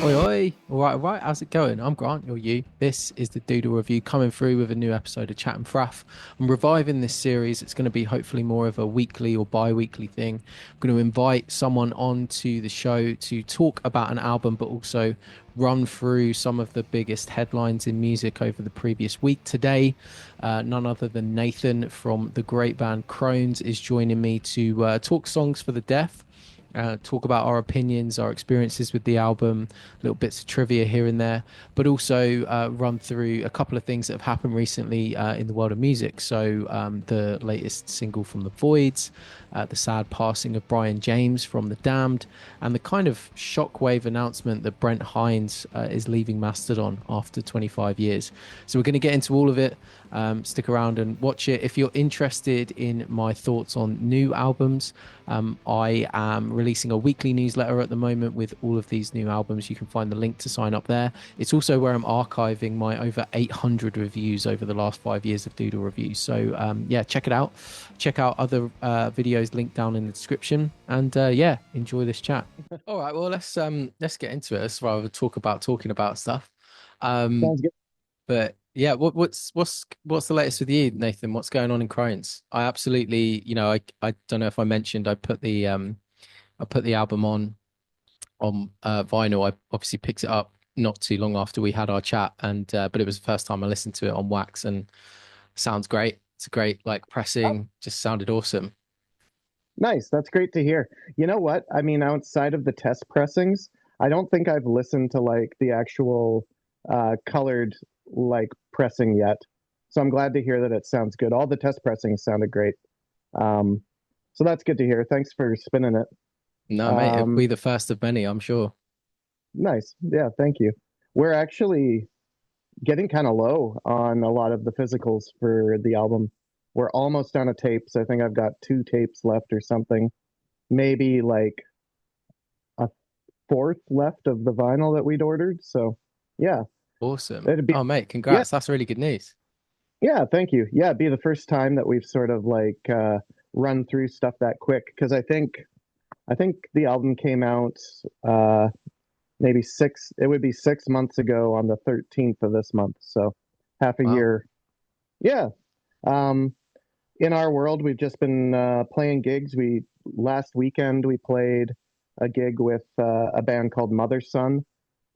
Oi, oi. All right. How's it going? I'm Grant, you're you. This is the Doodle Review coming through with a new episode of Chattin Fraff. I'm reviving this series. It's going to be hopefully more of a weekly or bi weekly thing. I'm going to invite someone on to the show to talk about an album, but also run through some of the biggest headlines in music over the previous week. Today, none other than Nathan from the great band Crones is joining me to talk songs for the deaf, talk about our opinions, our experiences with the album, little bits of trivia here and there, but also run through a couple of things that have happened recently in the world of music. So, the latest single from the Voidz, the sad passing of Brian James from The Damned, and the kind of shockwave announcement that Brent Hines is leaving Mastodon after 25 years. So, we're going to get into all of it. Stick around and watch it. If you're interested in my thoughts on new albums, I am releasing a weekly newsletter at the moment with all of these new albums. You can find the link to sign up there. It's also where I'm archiving my over 800 reviews over the last 5 years of Doodle Reviews. So yeah, check it out. Check out other videos linked down in the description. And yeah, enjoy this chat. All right, well let's get into it. Let's rather talk about talking about stuff. Um, Sounds good. but yeah, what's the latest with you, Nathan? What's going on in Crohn's? I absolutely, I don't know if I mentioned I put the album on vinyl. I obviously picked it up not too long after we had our chat, and but it was the first time I listened to it on wax, and sounds great. It's a great like Oh, pressing, just sounded awesome. nice. That's great to hear. You know what? I mean, outside of the test pressings, I don't think I've listened to like the actual colored like pressing yet. So I'm glad to hear that it sounds good. All the test pressings sounded great. Um, so that's good to hear. Thanks for spinning it. No, mate, it'll Um, be the first of many, I'm sure. nice. Yeah, thank you. We're actually getting kind of low on a lot of the physicals for the album. We're almost on a tapes. I think I've got two tapes left or something. Maybe like a fourth left of the vinyl that we'd ordered. So yeah, Awesome. it'd be Oh, mate, yeah, congrats. That's really good news. yeah, thank you. Yeah, it'd be the first time that we've sort of like run through stuff that quick because I think the album came out uh maybe it would be 6 months ago on the 13th of this month. So half a Wow. year. Yeah. Um in our world we've just been playing gigs. We last weekend we played a gig with a band called Mother Son,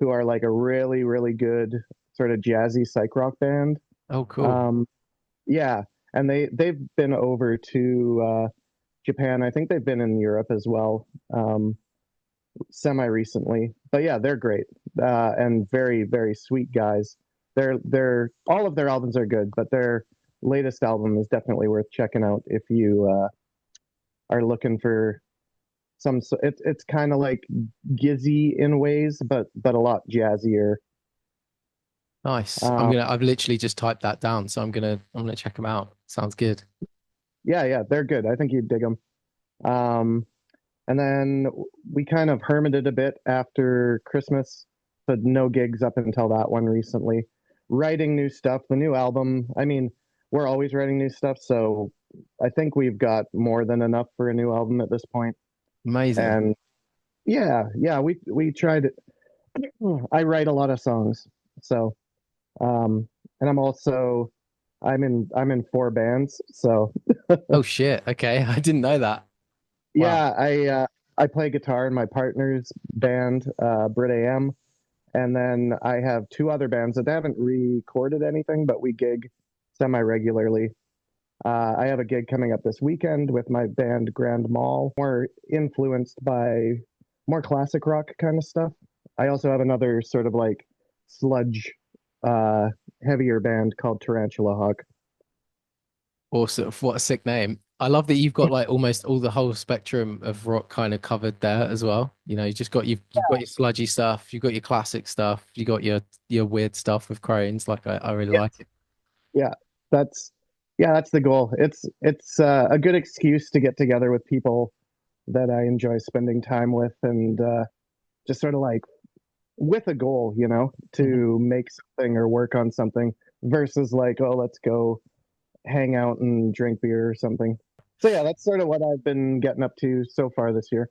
who are like a really, really good sort of jazzy psych rock band. Oh, cool. Um, yeah, and they've been over to Japan. I think they've been in Europe as well, semi recently. But yeah, they're great and very, very sweet guys. They're all of their albums are good, but their latest album is definitely worth checking out if you are looking for some. It's kind of like Gizzy in ways, but a lot jazzier. Nice. Um, I've literally just typed that down, so I'm gonna check them out. Sounds good. yeah, yeah, they're good. I think you'd dig them. Um, and then we kind of hermited a bit after Christmas, so no gigs up until that one recently. Writing new stuff, the new album. I mean, we're always writing new stuff, so I think we've got more than enough for a new album at this point. Amazing. And yeah, yeah, we tried it. I write a lot of songs, so and I'm in four bands, so Oh shit. Okay. I didn't know that. Wow. yeah, I play guitar in my partner's band, Brit AM, and then I have two other bands that haven't recorded anything, but we gig semi regularly. I have a gig coming up this weekend with my band Grand Mall, more influenced by more classic rock kind of stuff. I also have another sort of like sludge, uh, heavier band called Tarantula Hawk. Awesome. What a sick name. I love that you've got like almost all the whole spectrum of rock kind of covered there as well. You know, you've got your sludgy stuff, you've got your classic stuff, you got your weird stuff with Crones. Like I really Yeah, like it. yeah, that's that's the goal. It's a good excuse to get together with people that I enjoy spending time with, and just sort of like with a goal, Mhm. to make something or work on something versus like, oh, let's go hang out and drink beer or something. So yeah, that's sort of what I've been getting up to so far this year.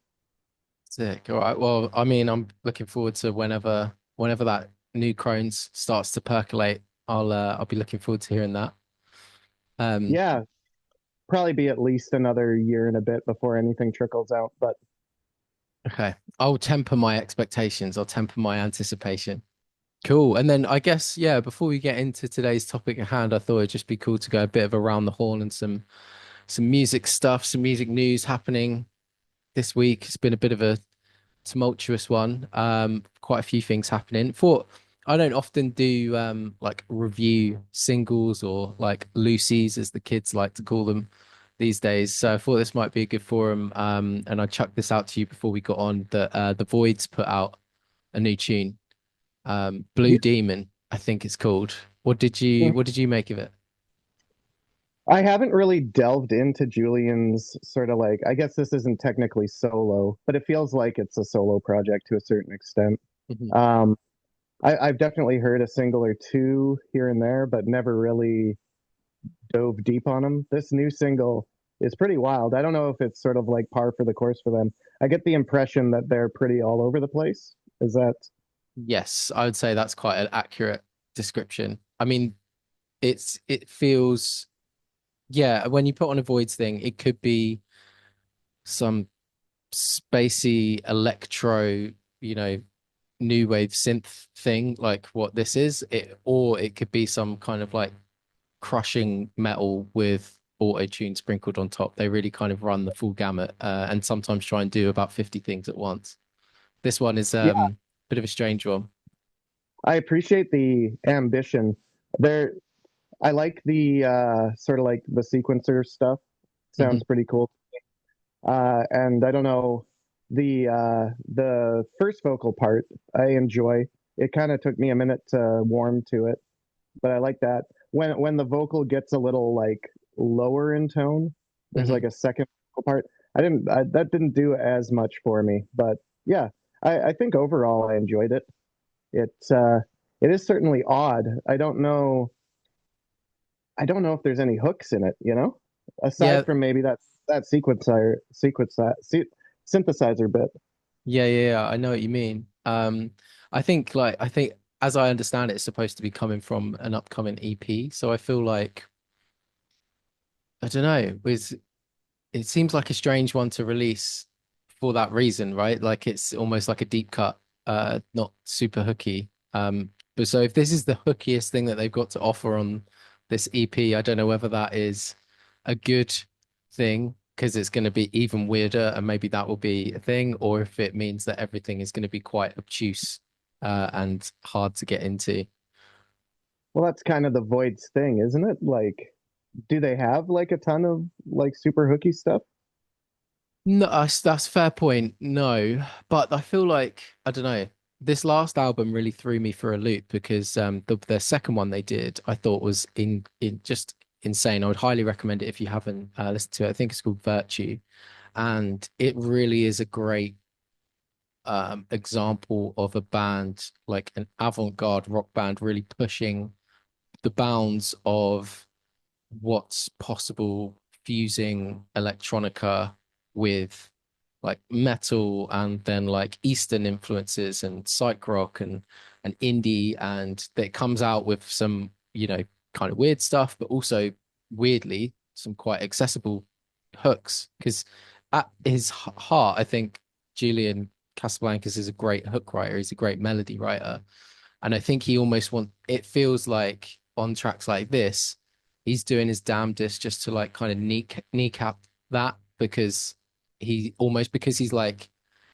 Sick. All right. Well, I mean, I'm looking forward to whenever that new Crones starts to percolate. I'll be looking forward to hearing that. Um, Yeah, probably be at least another year and a bit before anything trickles out. But okay. I'll temper my expectations. I'll temper my anticipation. Cool. And then I guess, yeah, before we get into today's topic at hand, I thought it'd just be cool to go a bit of around the horn and some music stuff, some music news happening this week. It's been a bit of a tumultuous one. Quite a few things happening. For I don't often do like review singles or like loosies as the kids like to call them these days. So I thought this might be a good forum. And I chucked this out to you before we got on that the Voidz put out a new tune. Blue yeah, Demon, I think it's called. What did you make of it? I haven't really delved into Julian's sort of like, I guess this isn't technically solo, but it feels like it's a solo project to a certain extent. Mhm. Um, I've definitely heard a single or two here and there, but never really dove deep on them. This new single is pretty wild. I don't know if it's sort of like par for the course for them. I get the impression that they're pretty all over the place. Is that Yes, I would say that's quite an accurate description. I mean, it feels yeah, when you put on a Voids thing, it could be some spacey electro, you know, new wave synth thing like what this is, or it could be some kind of like crushing metal with auto tune sprinkled on top. They really kind of run the full gamut, and sometimes try and do about 50 things at once. This one is yeah, a bit of a strange one. I appreciate the ambition. There I like the sort of like the sequencer stuff. Hmm. Sounds pretty cool. And I don't know the first vocal part I enjoy. It kind of took me a minute to warm to it, but I like that. When the vocal gets a little like lower in tone, there's Hmm. like a second vocal part. That didn't do as much for me, but yeah, I think overall I enjoyed it. It it is certainly odd. I don't know if there's any hooks in it, you know, Yeah, aside from maybe that synthesizer bit. yeah. I know what you mean. I think as I understand it, it's supposed to be coming from an upcoming EP. So I feel like I don't know, with it seems like a strange one to release for that reason, right? Like it's almost like a deep cut, not super hooky. But so if this is the hookiest thing that they've got to offer on this EP, I don't know whether that is a good thing because it's going to be even weirder and maybe that will be a thing, or if it means that everything is going to be quite obtuse, and hard to get into. Well, that's kind of the Void's thing, isn't it? Like, do they have like a ton of like super hooky stuff? No, that's a fair point. No, but I feel like I don't know. This last album really threw me for a loop because the second one they did I thought was in just insane. I would highly recommend it if you haven't listened to it. I think it's called Virtue, and it really is a great example of a band like an avant-garde rock band really pushing the bounds of what's possible fusing electronica with like metal and then like Eastern influences and psych rock and indie, and that comes out with some, you know, kind of weird stuff, but also weirdly some quite accessible hooks. Because at his heart, I think Julian Casablancas is a great hook writer. He's a great melody writer, and I think he almost it feels like on tracks like this, he's doing his damnedest just to like kind of kneecap that because because he's like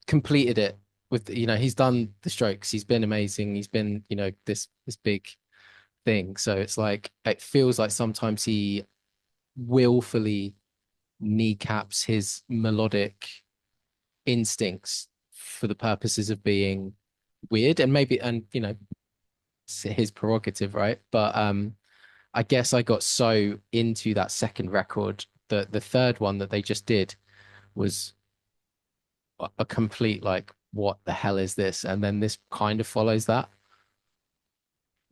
completed it with, you know, he's done the Strokes, he's been amazing, he's been, you know, this big thing. So it's like it feels like sometimes he willfully kneecaps his melodic instincts for the purposes of being weird, and maybe, and you know, it's his prerogative, right? But I guess I got so into that second record that the third one that they just did was a complete like, what the hell is this? And then this kind of follows that.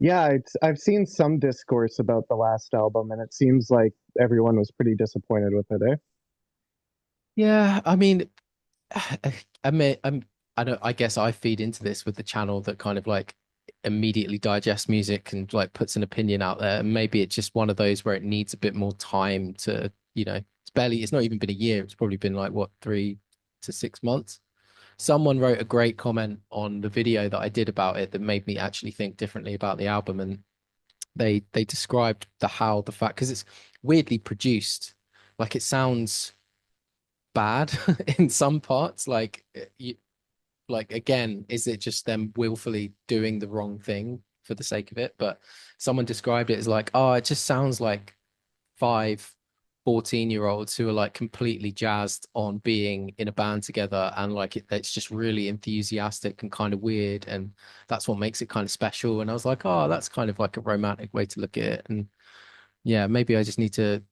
Yeah, I've seen some discourse about the last album, and it seems like everyone was pretty disappointed with it, eh? Yeah, I mean, I mean, I don't, I guess I feed into this with the channel that kind of like immediately digests music and like puts an opinion out there. And maybe it's just one of those where it needs a bit more time to, it's not even been a year. It's probably been like what, 3 to 6 months. Someone wrote a great comment on the video that I did about it that made me actually think differently about the album. And they described the fact, because it's weirdly produced, like it sounds bad in some parts. Like again, is it just them willfully doing the wrong thing for the sake of it? But someone described it as like, oh, it just sounds like 5 14-year-olds who are like completely jazzed on being in a band together, and like it's just really enthusiastic and kind of weird, and that's what makes it kind of special. And I was like, oh, that's kind of like a romantic way to look at it. And yeah, maybe I just need to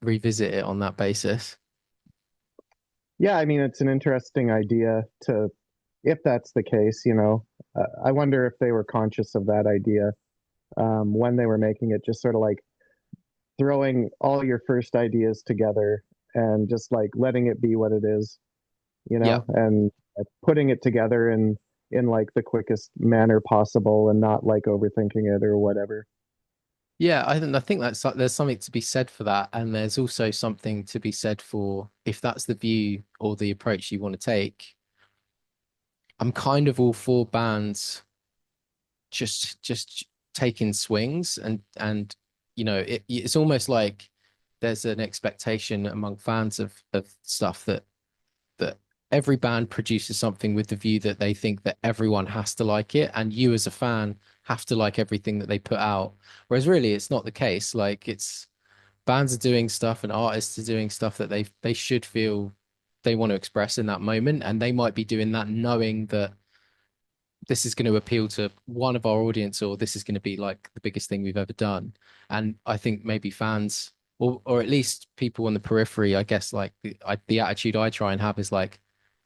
revisit it on that basis. Yeah, I mean, it's an interesting idea to, if that's the case, I wonder if they were conscious of that idea when they were making it, just sort of like throwing all your first ideas together and just like letting it be what it is, Yeah. and putting it together in like the quickest manner possible and not like overthinking it or whatever. Yeah, I think that's there's something to be said for that, and there's also something to be said for if that's the view or the approach you want to take. I'm kind of all for bands just taking swings, and it's almost like there's an expectation among fans of stuff that every band produces something with the view that they think that everyone has to like it, and you as a fan have to like everything that they put out. Whereas really, it's not the case. Like it's bands are doing stuff and artists are doing stuff that they should feel they want to express in that moment, and they might be doing that knowing that this is going to appeal to one of our audience, or this is going to be like the biggest thing we've ever done. And I think maybe fans, or at least people on the periphery, I guess, like the attitude I try and have is like,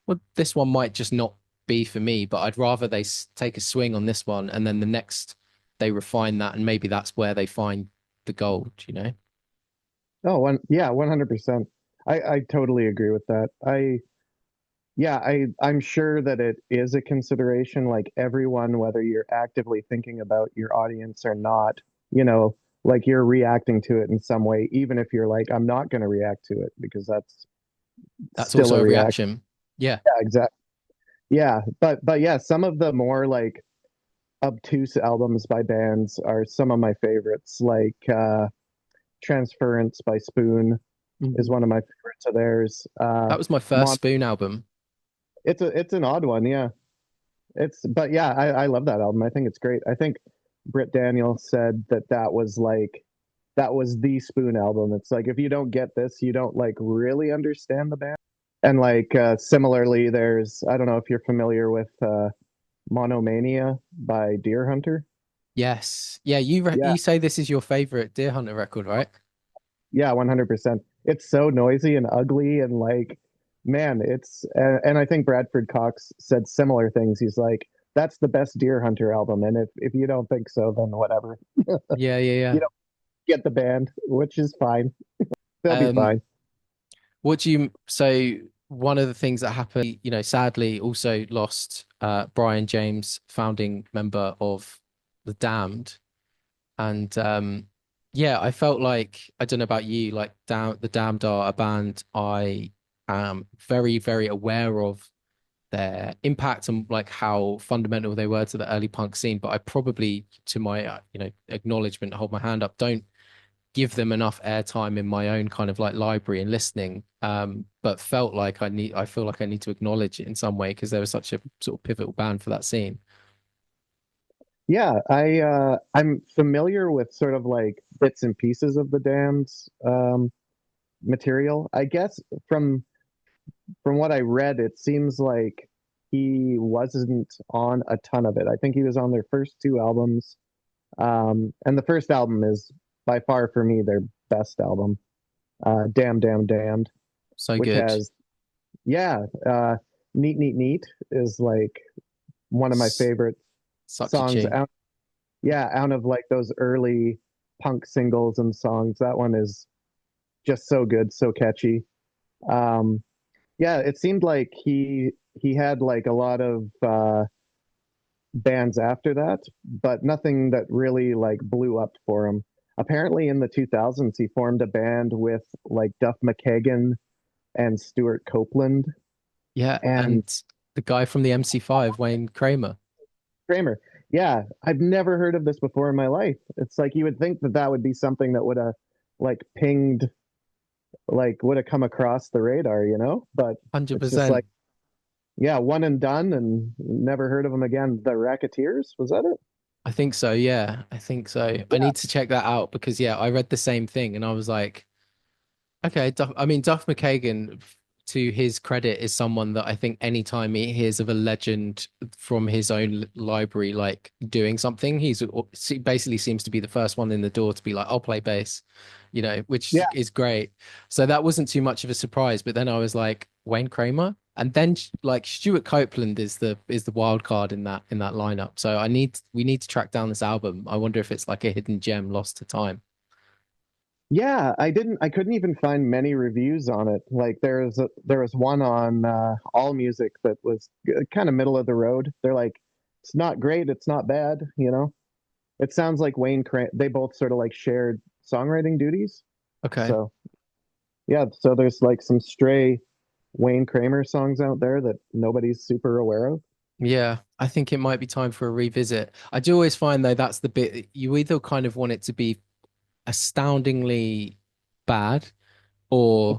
well, this one might just not be for me, but I'd rather they take a swing on this one, and then the next they refine that, and maybe that's where they find the gold. Oh, yeah, 100%. I totally agree with that. Yeah, I'm sure that it is a consideration, like everyone, whether you're actively thinking about your audience or not, you know, like you're reacting to it in some way, even if you're like, I'm not going to react to it because that's That's still also a a reaction. reaction. Yeah. Yeah, exactly. Yeah, but yeah, some of the more like obtuse albums by bands are some of my favorites. Like Transference by Spoon is Mhm. one of my favorites of theirs. That was my first Mon Spoon album. it's an odd one, yeah. But yeah, I love that album. I think it's great. I think Britt Daniel said that that was the Spoon album. It's like if you don't get this, you don't like really understand the band. And like similarly, there's I don't know if you're familiar with Monomania by Deer Hunter. Yes. Yeah, Yeah, you say this is your favorite Deer Hunter record, right? yeah, 100%. It's so noisy and ugly and like, man, and I think Bradford Cox said similar things. He's like, that's the best Deer Hunter album, and if you don't think so, then whatever. Yeah, yeah, You yeah. don't get the band, which is fine. They'll be Um, fine. what do you so one of the things that happened, sadly also lost Brian James, founding member of The Damned. And yeah, I felt like I don't know about you, like The Damned are a band I am very, very aware of their impact and like how fundamental they were to the early punk scene. But I probably, to my acknowledgement, hold my hand up, don't give them enough airtime in my own kind of like library and listening. But felt like I feel like I need to acknowledge it in some way because they were such a sort of pivotal band for that scene. Yeah, I'm familiar with sort of like bits and pieces of the Damned's material. I guess from from what I read, it seems like he wasn't on a ton of it. I think he was on their first two albums. And the first album is by far for me their best album, Damn Damn Damned, So which good. has, yeah, Neat Neat Neat is like one of my S- favorite Such a songs tune. out. Yeah, out of like those early punk singles and songs. That one is just so good, so catchy. Um, Yeah, it seemed like he had like a lot of bands after that, but nothing that really like blew up for him. Apparently in the 2000s he formed a band with like Duff McKagan and Stuart Copeland Yeah, and and the guy from the MC5, Wayne Kramer. Kramer. Yeah, I've never heard of this before in my life. It's like you would think that that would be something that would have like pinged, like would have come across the radar, you know? But it's just 100%. like, yeah, one and done and never heard of them again. The Racketeers, was that it? I think so, yeah. I think so. I Yeah, need to check that out because yeah, I read the same thing and I was like, okay, I mean, Duff McKagan, to his credit, is someone that I think anytime he hears of a legend from his own library, like doing something, he basically seems to be the first one in the door to be like, I'll play bass, which yeah, is great. So that wasn't too much of a surprise. But then I was like, Wayne Kramer, and then like Stuart Copeland is the wild card in that lineup. So we need to track down this album. I wonder if it's like a hidden gem lost to time. yeah. I couldn't even find many reviews on it. Like there was one on All Music that was kind of middle of the road. They're like, it's not great, it's not bad, you know. It sounds like they both sort of like shared songwriting duties. Okay. So yeah, so there's like some stray Wayne Kramer songs out there that nobody's super aware of. Yeah, I think it might be time for a revisit. I do always find though that's the bit you either kind of want it to be astoundingly bad or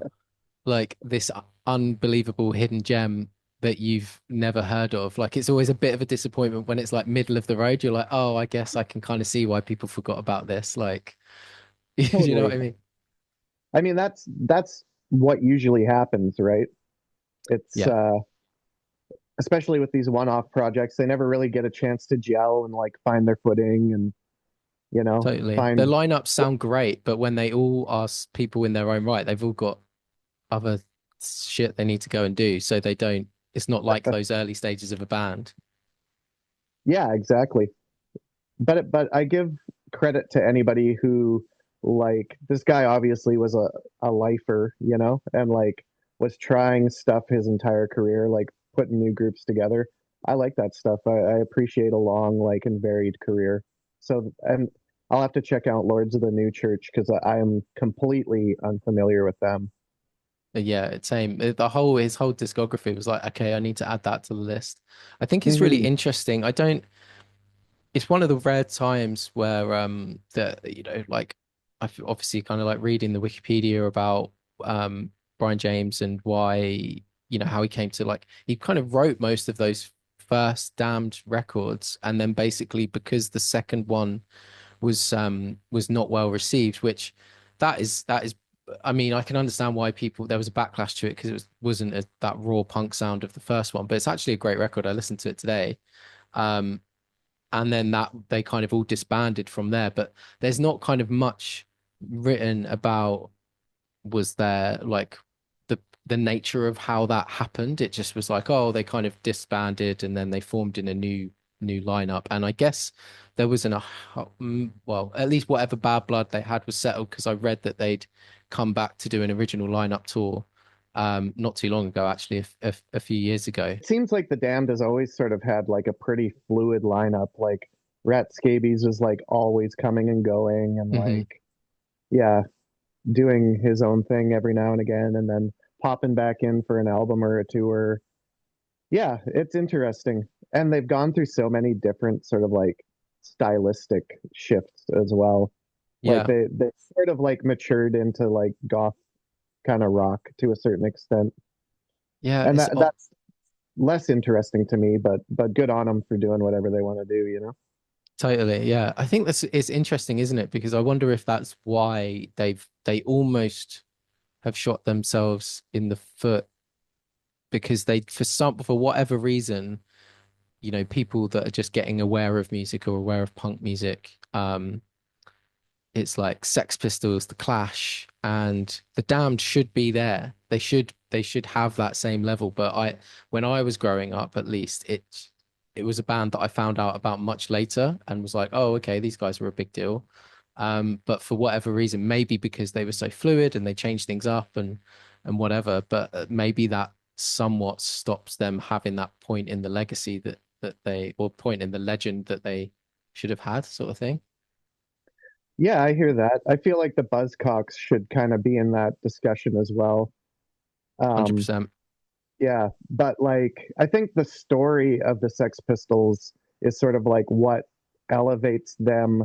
like this unbelievable hidden gem that you've never heard of. Like it's always a bit of a disappointment when it's like middle of the road. You're like, oh, I guess I can kind of see why people forgot about this. Like, you know what Totally. I mean? I mean, that's what usually happens, right? It's Yeah, especially with these one-off projects, they never really get a chance to gel and like find their footing and totally. The find lineups sound great, but when they all are people in their own right, they've all got other shit they need to go and do. So they don't, it's not like those early stages of a band. yeah, exactly. But I give credit to anybody who like this guy obviously was a lifer, and like was trying stuff his entire career, like putting new groups together. I like that stuff. I appreciate a long, like, and varied career. So, and I'll have to check out Lords of the New Church because I am completely unfamiliar with them. But yeah, it's same. His whole discography was like, okay, I need to add that to the list. I think it's really Hmm. interesting. I don't. It's one of the rare times where that like I've obviously kind of like reading the Wikipedia about Brian James and why how he came to like he kind of wrote most of those first Damned records and then basically because the second one was not well received, which that is I mean, I can understand why people there was a backlash to it because wasn't that raw punk sound of the first one, but it's actually a great record. I listened to it today. Um, and then that they kind of all disbanded from there, but there's not kind of much written about was there like the nature of how that happened. It just was like, oh, they kind of disbanded and then they formed in a new lineup. And I guess there wasn't well, at least whatever bad blood they had was settled because I read that they'd come back to do an original lineup tour not too long ago, actually, a few years ago. It seems like the Damned has always sort of had like a pretty fluid lineup. Like Rat Scabies was like always coming and going, and Hmm. like yeah, doing his own thing every now and again, and then popping back in for an album or a tour. Yeah, it's interesting. And they've gone through so many different sort of like stylistic shifts as well. Like Yeah. they sort of like matured into like goth kind of rock to a certain extent. Yeah, And that's less interesting to me, but good on them for doing whatever they want to do. totally. Yeah. I think that's it's interesting, isn't it? Because I wonder if that's why they almost have shot themselves in the foot because they for whatever reason, people that are just getting aware of music or aware of punk music, it's like Sex Pistols, The Clash, and The Damned should be there. They should have that same level. But when I was growing up, at least it was a band that I found out about much later and was like, oh, okay, these guys were a big deal. But for whatever reason, maybe because they were so fluid and they changed things up and whatever, but maybe that somewhat stops them having that point in the legacy that they, or point in the legend that they should have had, sort of thing. Yeah, I hear that. I feel like the Buzzcocks should kind of be in that discussion as well. Um, 100%. yeah, but like I think the story of the Sex Pistols is sort of like what elevates them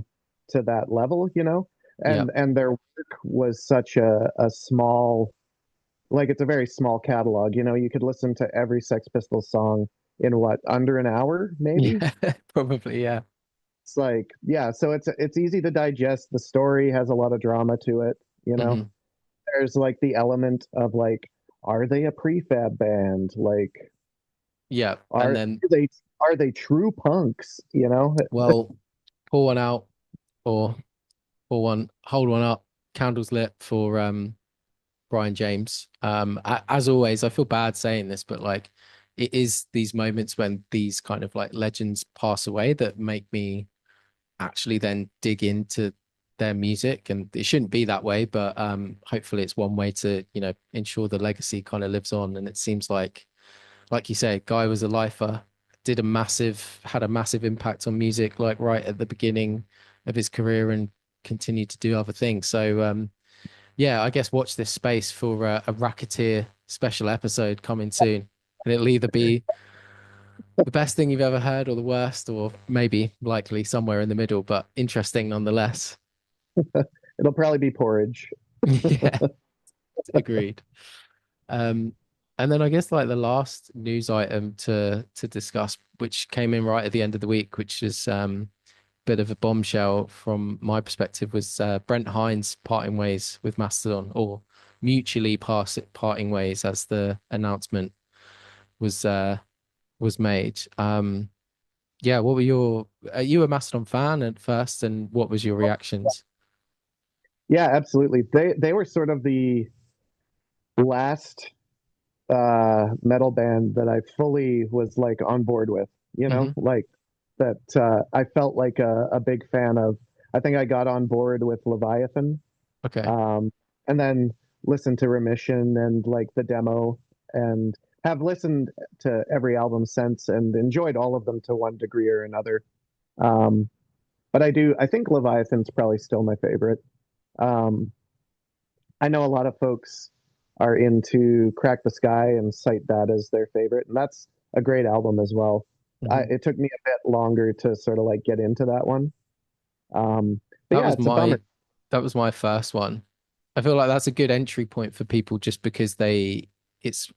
to that level, you know? Yeah. And their work was such a small, like it's a very small catalog, you know, you could listen to every Sex Pistols song in what, under an hour, maybe? Yeah, probably. Yeah. It's like, yeah, so it's easy to digest. The story has a lot of drama to it, you know. Hmm. There's like the element of like, are they a prefab band? Like, Yeah. And are then, they are they true punks? You know? well, pour one out or pour one, hold one up, candles lit for Brian James. As always, I feel bad saying this, but like it is these moments when these kind of like legends pass away that make me actually then dig into their music. And it shouldn't be that way, but hopefully it's one way to, ensure the legacy kind of lives on. And it seems like you say, Guy was a lifer, had a massive impact on music, like right at the beginning of his career, and continued to do other things. So yeah, I guess watch this space for a Racketeer special episode coming soon. And it'll either be the best thing you've ever heard or the worst, or maybe likely somewhere in the middle, but interesting nonetheless. It'll probably be porridge. Yeah, agreed. Um, and then I guess like the last news item to discuss, which came in right at the end of the week, which is bit of a bombshell from my perspective, was Brent Hines parting ways with Mastodon, or mutually parting ways, as the announcement was was made. Yeah, what were your? Are you a Mastodon fan at first, and what was your reactions? Yeah, absolutely. They were sort of the last metal band that I fully was like on board with, you know, Hmm. like that I felt like a big fan of. I think I got on board with Leviathan, Okay. um, and then listened to Remission and like the demo, and have listened to every album since and enjoyed all of them to one degree or another. Um, but I think Leviathan's probably still my favorite. Um, I know a lot of folks are into Crack the Sky and cite that as their favorite, and that's a great album as well. Hmm. It took me a bit longer to sort of like get into that one. Um, but That yeah, was it's a bummer. that was my first one. I feel like that's a good entry point for people, just because it's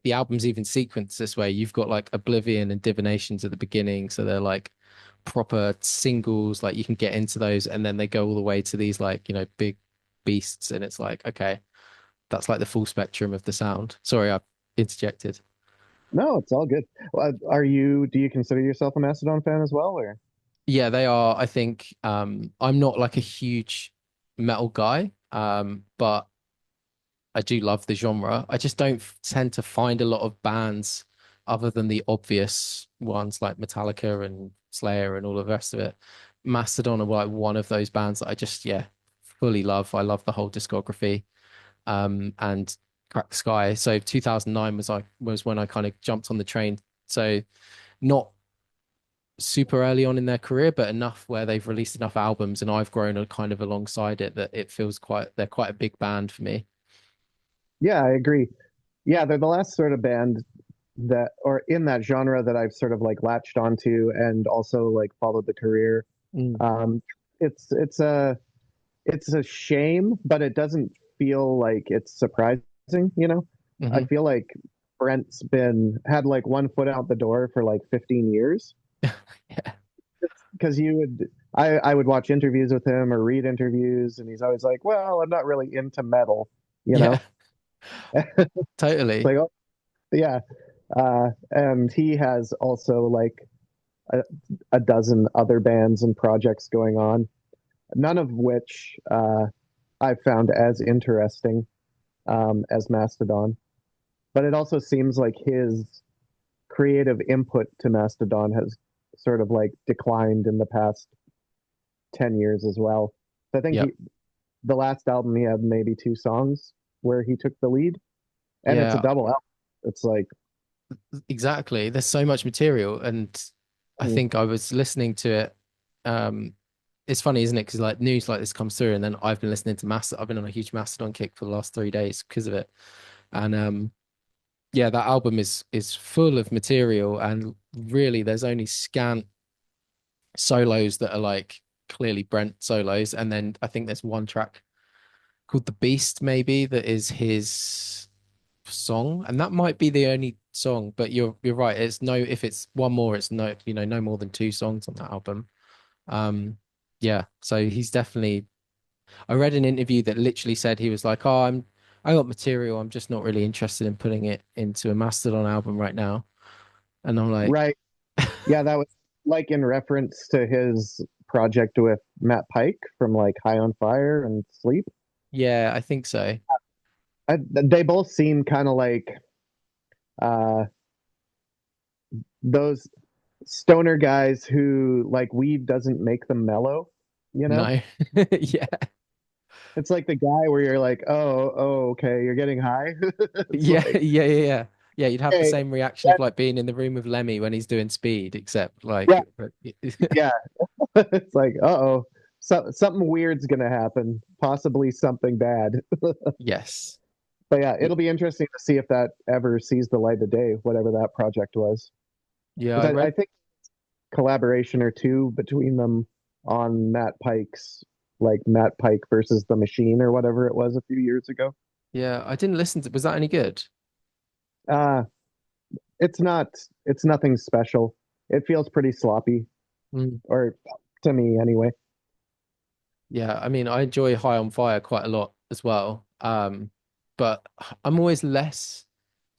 the album's even sequenced this way. You've got like Oblivion and Divinations at the beginning, so they're like proper singles, like you can get into those, and then they go all the way to these like, big beasts, and it's like, okay, that's like the full spectrum of the sound. Sorry, I interjected. No, it's all good. Do you consider yourself a Mastodon fan as well, or? Yeah, they are. I think I'm not like a huge metal guy, but I do love the genre. I just don't tend to find a lot of bands other than the obvious ones like Metallica and Slayer and all the rest of it. Mastodon are like one of those bands that I just, yeah, fully love. I love the whole discography. And Crack the Sky. So 2009 was when I kind of jumped on the train. So not super early on in their career, but enough where they've released enough albums and I've grown kind of alongside it, that it feels they're quite a big band for me. Yeah, I agree. Yeah, they're the last sort of band that, or in that genre, that I've sort of like latched onto and also like followed the career. Mm. Um, it's it's a shame, but it doesn't feel like it's surprising, you know? I Hmm. feel like Brent's been had like one foot out the door for like 15 years, Yeah. because I would watch interviews with him or read interviews, and he's always like, well, I'm not really into metal, you Yeah, know? It's totally. like, oh, yeah. And he has also like a, a dozen other bands and projects going on, none of which I found as interesting as Mastodon. But it also seems like his creative input to Mastodon has sort of like declined in the past 10 years as well. So I think Yep. the last album he had maybe two songs where he took the lead, and it's a Yeah. double album. It's like, Exactly. There's so much material, and I mm, think I was listening to it. Um, it's funny, isn't it? Because like news like this comes through, and then I've been listening to Mastodon. I've been on a huge Mastodon kick for the last 3 days because of it. And yeah, that album is full of material, and really, there's only scant solos that are like clearly Brent solos, and then I think there's one track called "The Beast," maybe that is his song, and that might be the only song. But you're right. It's no, if it's one more, it's no, no more than two songs on that album. Um, yeah. So he's definitely. I read an interview that literally said he was like, "Oh, I got material. I'm just not really interested in putting it into a Mastodon album right now." And I'm like, right. Yeah, that was like in reference to his project with Matt Pike from like High on Fire and Sleep. "Yeah, I think so." They both seem kind of like uh, those stoner guys who like weed doesn't make them mellow, you know? No. Yeah. It's like the guy where you're like, oh, okay, you're getting high. It's Yeah, like, yeah, yeah, yeah. Yeah, you'd have the hey, same reaction of that, like being in the room with Lemmy when he's doing speed, except yeah, like, yeah. It's like, uh-oh, something weird's gonna happen, possibly something bad. yes. But yeah, it'll be interesting to see if that ever sees the light of day, whatever that project was. Yeah, I Because I read, think collaboration or two between them on Matt Pike's, like Matt Pike versus the Machine or whatever it was a few years ago. yeah, I didn't listen to, was that any good? Uh it's not, it's nothing special. It feels pretty sloppy, Mm. or to me anyway. Yeah, I mean, I enjoy High on Fire quite a lot as well. But I'm always less,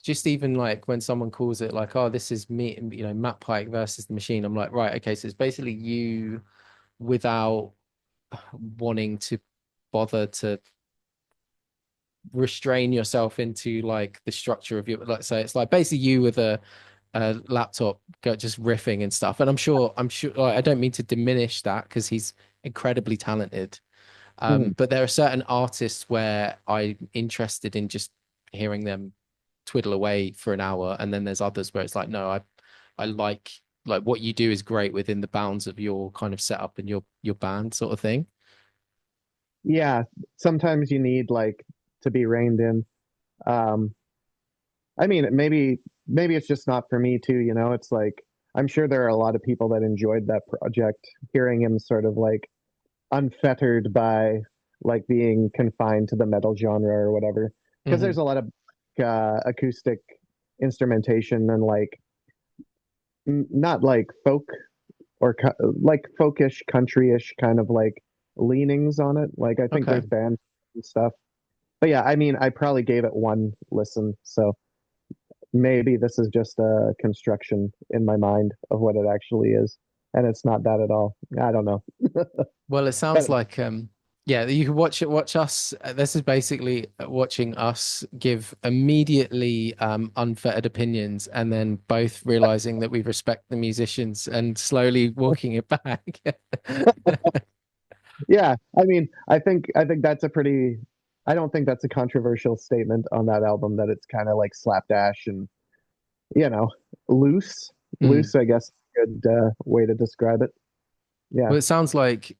just even like when someone calls it like, oh, this is me, Matt Pike versus the Machine. I'm like, right, okay, so it's basically you without wanting to bother to restrain yourself into like the structure of your, like, so it's like basically you with a laptop just riffing and stuff. And I'm sure like, I don't mean to diminish that because he's incredibly talented. Mhm. But there are certain artists where I'm interested in just hearing them twiddle away for an hour, and then there's others where it's like, no, I like what you do is great within the bounds of your kind of setup and your band sort of thing. Yeah, sometimes you need like to be reined in. Um, I mean, maybe it's just not for me too, you know. It's like I'm sure there are a lot of people that enjoyed that project, hearing him sort of like unfettered by like being confined to the metal genre or whatever. Because Hmm. there's a lot of acoustic instrumentation and like not like folk or like folkish, countryish kind of like leanings on it. Like I think Okay. there's bands and stuff. But yeah, I mean, I probably gave it one listen, so maybe this is just a construction in my mind of what it actually is, and it's not that at all. I don't know. Well, it sounds But like yeah, you can watch us. This is basically watching us give immediately unfettered opinions and then both realizing that we respect the musicians and slowly walking it back. yeah, I think that's a pretty. I don't think that's a controversial statement on that album, that it's kind of like slapdash and you know loose. Mm. Loose, I guess, good way to describe it. Yeah. Well, it sounds like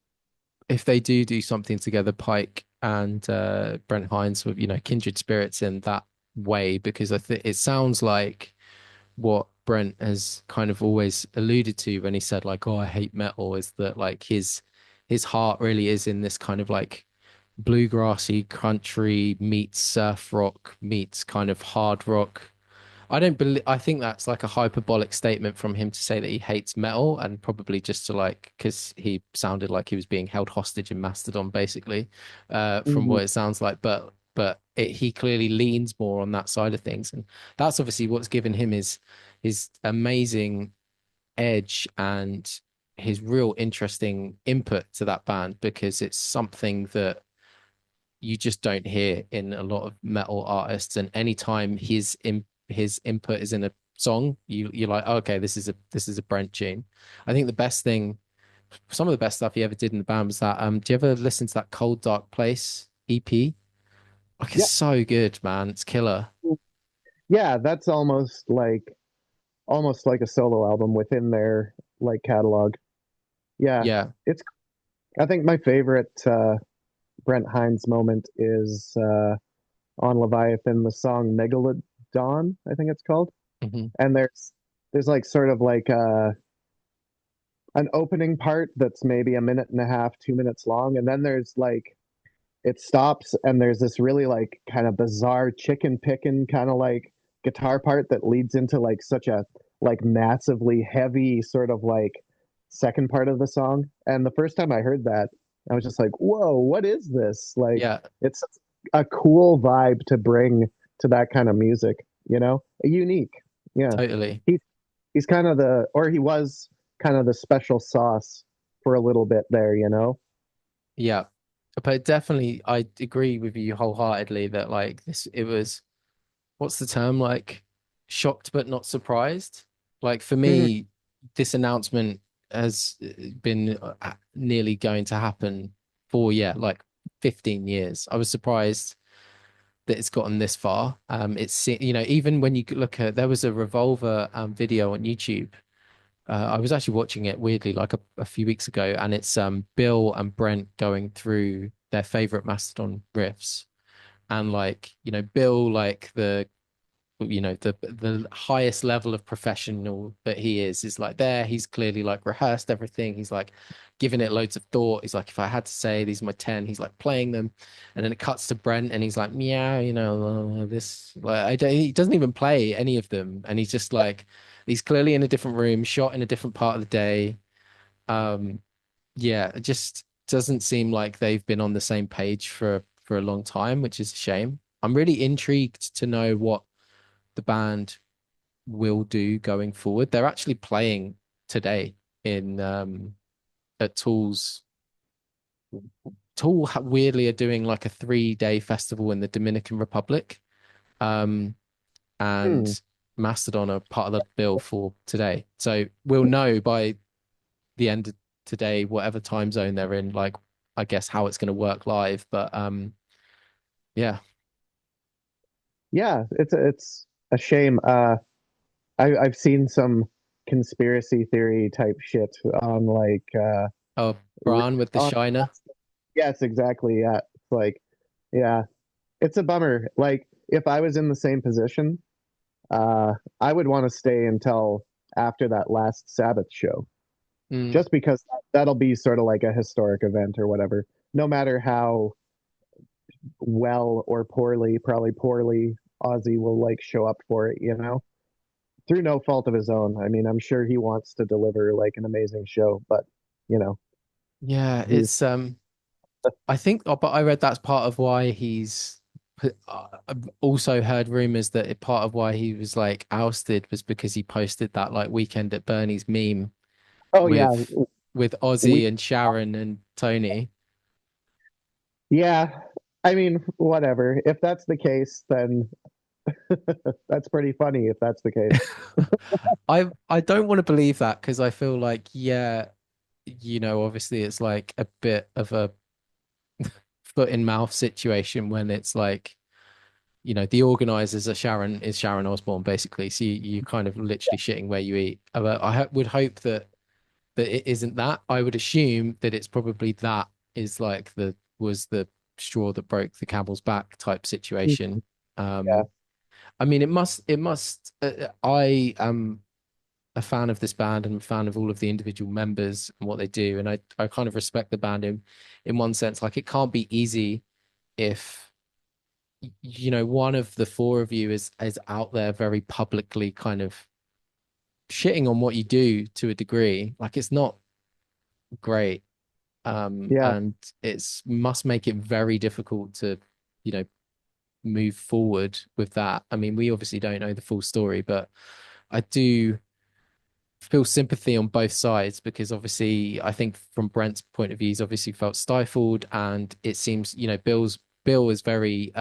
if they do something together, Pike and Brent Hines with, kindred spirits in that way, because I think it sounds like what Brent has kind of always alluded to when he said like, "Oh, I hate metal," is that like his heart really is in this kind of like bluegrassy country meets surf rock meets kind of hard rock. I don't believe, I think that's like a hyperbolic statement from him to say that he hates metal, and probably just to like, because he sounded like he was being held hostage in Mastodon, basically, from Mhm. what it sounds like. He clearly leans more on that side of things. And that's obviously what's given him his amazing edge and his real interesting input to that band, because it's something that you just don't hear in a lot of metal artists. And anytime his input is in a song, you're like, oh, okay, this is a Brent tune. I think the best thing, some of the best stuff he ever did in the band was that. Do you ever listen to that Cold Dark Place EP? Like, it's Yeah. so good, man. It's killer. yeah, that's almost like a solo album within their like catalog. Yeah, Yeah. it's I think my favorite Brent Hines moment is on Leviathan, the song Megalodon, I think it's called. Hmm. And there's like sort of like an opening part that's maybe a minute and a half, 2 minutes long, and then there's like it stops and there's this really like kind of bizarre chicken picking kind of like guitar part that leads into like such a like massively heavy sort of like second part of the song. And the first time I heard that, I was just like, whoa, what is this? Like Yeah, it's a cool vibe to bring to that kind of music, unique. Yeah. totally. He he's kind of or he was kind of the special sauce for a little bit there. Yeah. But definitely I agree with you wholeheartedly that like this it was what's the term like shocked but not surprised. Like for Mhm. me, this announcement has been nearly going to happen for yeah, like 15 years. I was surprised that it's gotten this far. It's even when you look at there was a Revolver video on YouTube. I was actually watching it weirdly like a few weeks ago, and it's Bill and Brent going through their favorite Mastodon riffs, and like Bill like the highest level of professional that he is like there he's clearly like rehearsed everything, he's like giving it loads of thought, he's like if I had to say these are my 10, he's like playing them, and then it cuts to Brent and he's like meow this like he doesn't even play any of them, and he's just like he's clearly in a different room shot in a different part of the day. um yeah, it just doesn't seem like they've been on the same page for a long time, which is a shame. I'm really intrigued to know what the band will do going forward. They're actually playing today in at Tool's. Tool weirdly are doing like a 3-day festival in the Dominican Republic. Um, Hmm. and Mastodon are part of the bill for today. So we'll know by the end of today, whatever time zone they're in, like I guess how it's going to work live. But yeah. Yeah, it's a shame. I've seen some conspiracy theory type shit on like Oh, Bran with the on Shiner. yes, exactly. Yeah. It's like, yeah, it's a bummer. Like if I was in the same position, I would want to stay until after that last Sabbath show, Mm, just because that'll be sort of like a historic event or whatever. No matter how well or poorly, probably poorly, Ozzy will like show up for it. Through no fault of his own. I mean, I'm sure he wants to deliver like an amazing show, but you know, yeah, he's it's I think, but I read that's part of why he's. I've also heard rumors that part of why he was like ousted was because he posted that like Weekend at Bernie's meme oh yeah, with we Ozzy and Sharon and Tony. yeah. I mean, whatever. If that's the case, then that's pretty funny if that's the case. I don't want to believe that because I feel like yeah, obviously it's like a bit of a foot in mouth situation when it's like the organizers are Sharon Osbourne basically, so you kind of literally shitting where you eat. But would hope that it isn't that. I would assume that it's probably that is like the straw that broke the camel's back type situation. Yeah. Um, I mean, it must. I am a fan of this band and a fan of all of the individual members and what they do, and I kind of respect the band in one sense. Like, it can't be easy if one of the four of you is out there very publicly kind of shitting on what you do to a degree. Like, it's not great. Yeah. And it's must make it very difficult to you know move forward with that. I mean, we obviously don't know the full story, but I do feel sympathy on both sides because obviously I think from Brent's point of view, he's obviously felt stifled, and it seems Bill is very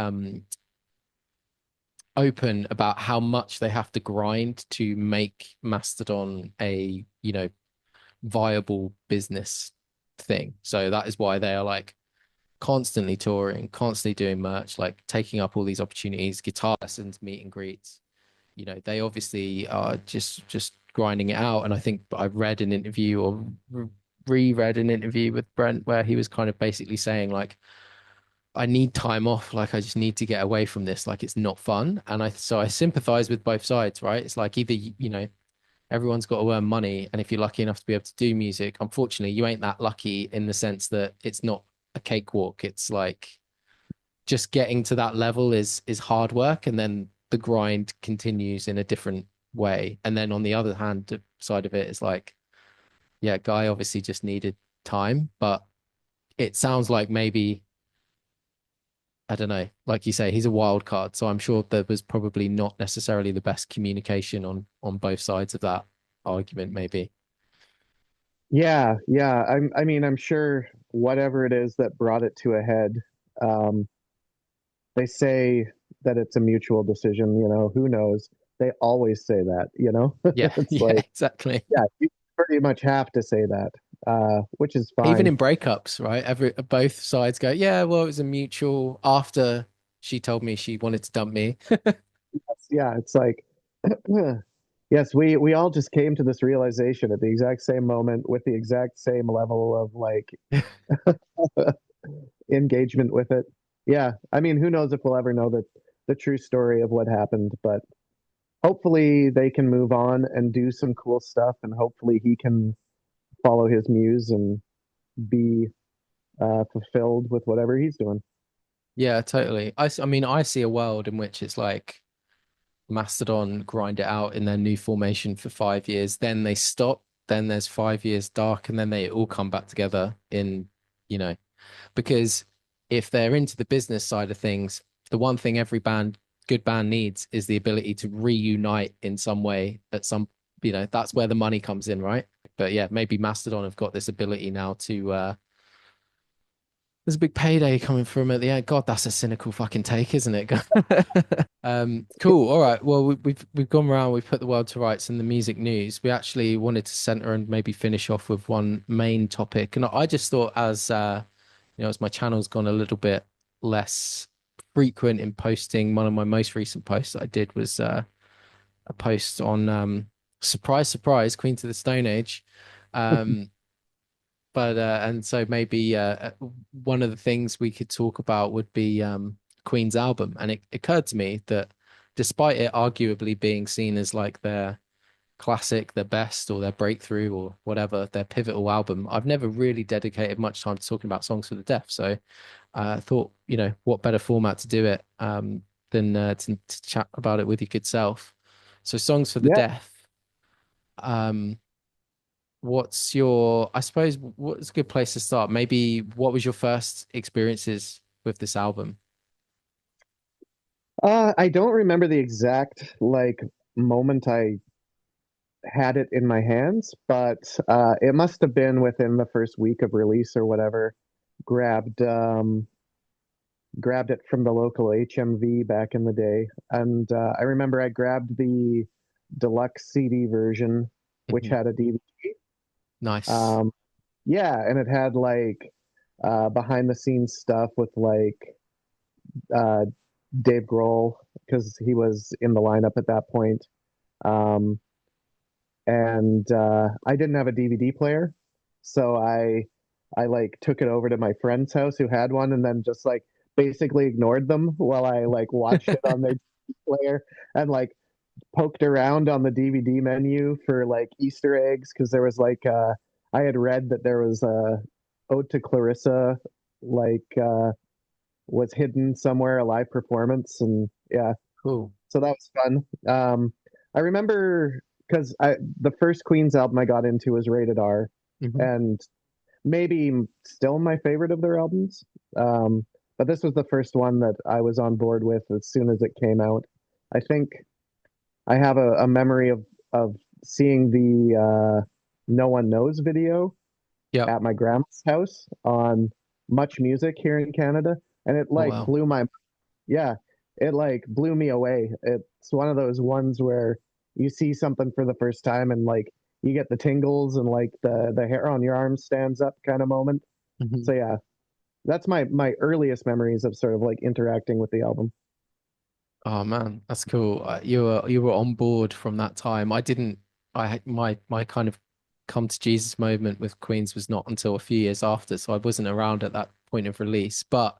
open about how much they have to grind to make Mastodon a viable business thing. So that is why they are like constantly touring, constantly doing merch, like taking up all these opportunities, guitar lessons, meet and greets. they obviously are just grinding it out. And I think I've read an interview or reread an interview with Brent where he was kind of basically saying like, I need time off. Like I just need to get away from this. Like it's not fun. And I sympathize with both sides, right? It's like either, everyone's got to earn money. And if you're lucky enough to be able to do music, unfortunately, you ain't that lucky in the sense that it's not a cakewalk. It's like just getting to that level is hard work, and then the grind continues in a different way. And then on the other hand, the side of it is like, yeah, Guy obviously just needed time, but it sounds like maybe I don't know, like you say, he's a wild card, so I'm sure there was probably not necessarily the best communication on both sides of that argument, maybe. Yeah. I mean, I'm sure whatever it is that brought it to a head, um, they say that it's a mutual decision, who knows? They always say that, Yeah, It's yeah, like, exactly. yeah, you pretty much have to say that, which is Even fine. in breakups, right? Both sides go, yeah, well, it was a mutual after she told me she wanted to dump me. Yeah, it's like, yes, we all just came to this realization at the exact same moment with the exact same level of like engagement with it. Yeah, I mean, who knows if we'll ever know the true story of what happened, but hopefully they can move on and do some cool stuff, and hopefully he can follow his muse and be fulfilled with whatever he's doing. Yeah, totally. I mean, I see a world in which it's like Mastodon grind it out in their new formation for 5 years, then they stop, then there's 5 years dark, and then they all come back together you know, because if they're into the business side of things, the one thing every good band needs is the ability to reunite in some way at some, that's where the money comes in, right? But yeah, maybe Mastodon have got this ability now to there's a big payday coming from at the end. God, that's a cynical fucking take, isn't it? Cool. All right. Well, we've gone around. We've put the world to rights and the music news. We actually wanted to center and maybe finish off with one main topic. And I just thought, as my channel's gone a little bit less frequent in posting, one of my most recent posts that I did was a post on surprise, surprise, Queen to the Stone Age. Um, but and so maybe one of the things we could talk about would be Queen's album. And it occurred to me that despite it arguably being seen as like their classic, their best, or their breakthrough, or whatever, their pivotal album, I've never really dedicated much time to talking about Songs for the Deaf. So I thought, what better format to do it than to chat about it with your good self. So Songs for the Yeah. Deaf. Um, what's your, I suppose, what's a good place to start? Maybe what was your first experiences with this album? I don't remember the exact like moment I had it in my hands, but it must have been within the first week of release or whatever. Grabbed grabbed it from the local HMV back in the day, and I remember I grabbed the deluxe CD version, which Mhm. had a DVD. Nice. Um, yeah, and it had like behind the scenes stuff with like uh, Dave Grohl because he was in the lineup at that point. Um, and I didn't have a DVD player, so I like took it over to my friend's house who had one, and then just like basically ignored them while I like watched it on their DVD player and like poked around on the DVD menu for like Easter eggs because there was like I had read that there was a Ode to Clarissa like was hidden somewhere, a live performance, and yeah, Cool. so that was fun. I remember because I the first Queen's album I got into was Rated R, Hmm. and maybe still my favorite of their albums. But this was the first one that I was on board with as soon as it came out. I think I have a memory of seeing the No One Knows video Yep. at my grandma's house on Much Music here in Canada, and it Oh like wow. blew my yeah, it like blew me away. It's one of those ones where you see something for the first time and like you get the tingles and like the hair on your arm stands up kind of moment. Hmm. So yeah, that's my earliest memories of sort of like interacting with the album. Oh man, that's cool. You were on board from that time. I didn't. My kind of come to Jesus moment with Queens was not until a few years after, so I wasn't around at that point of release. But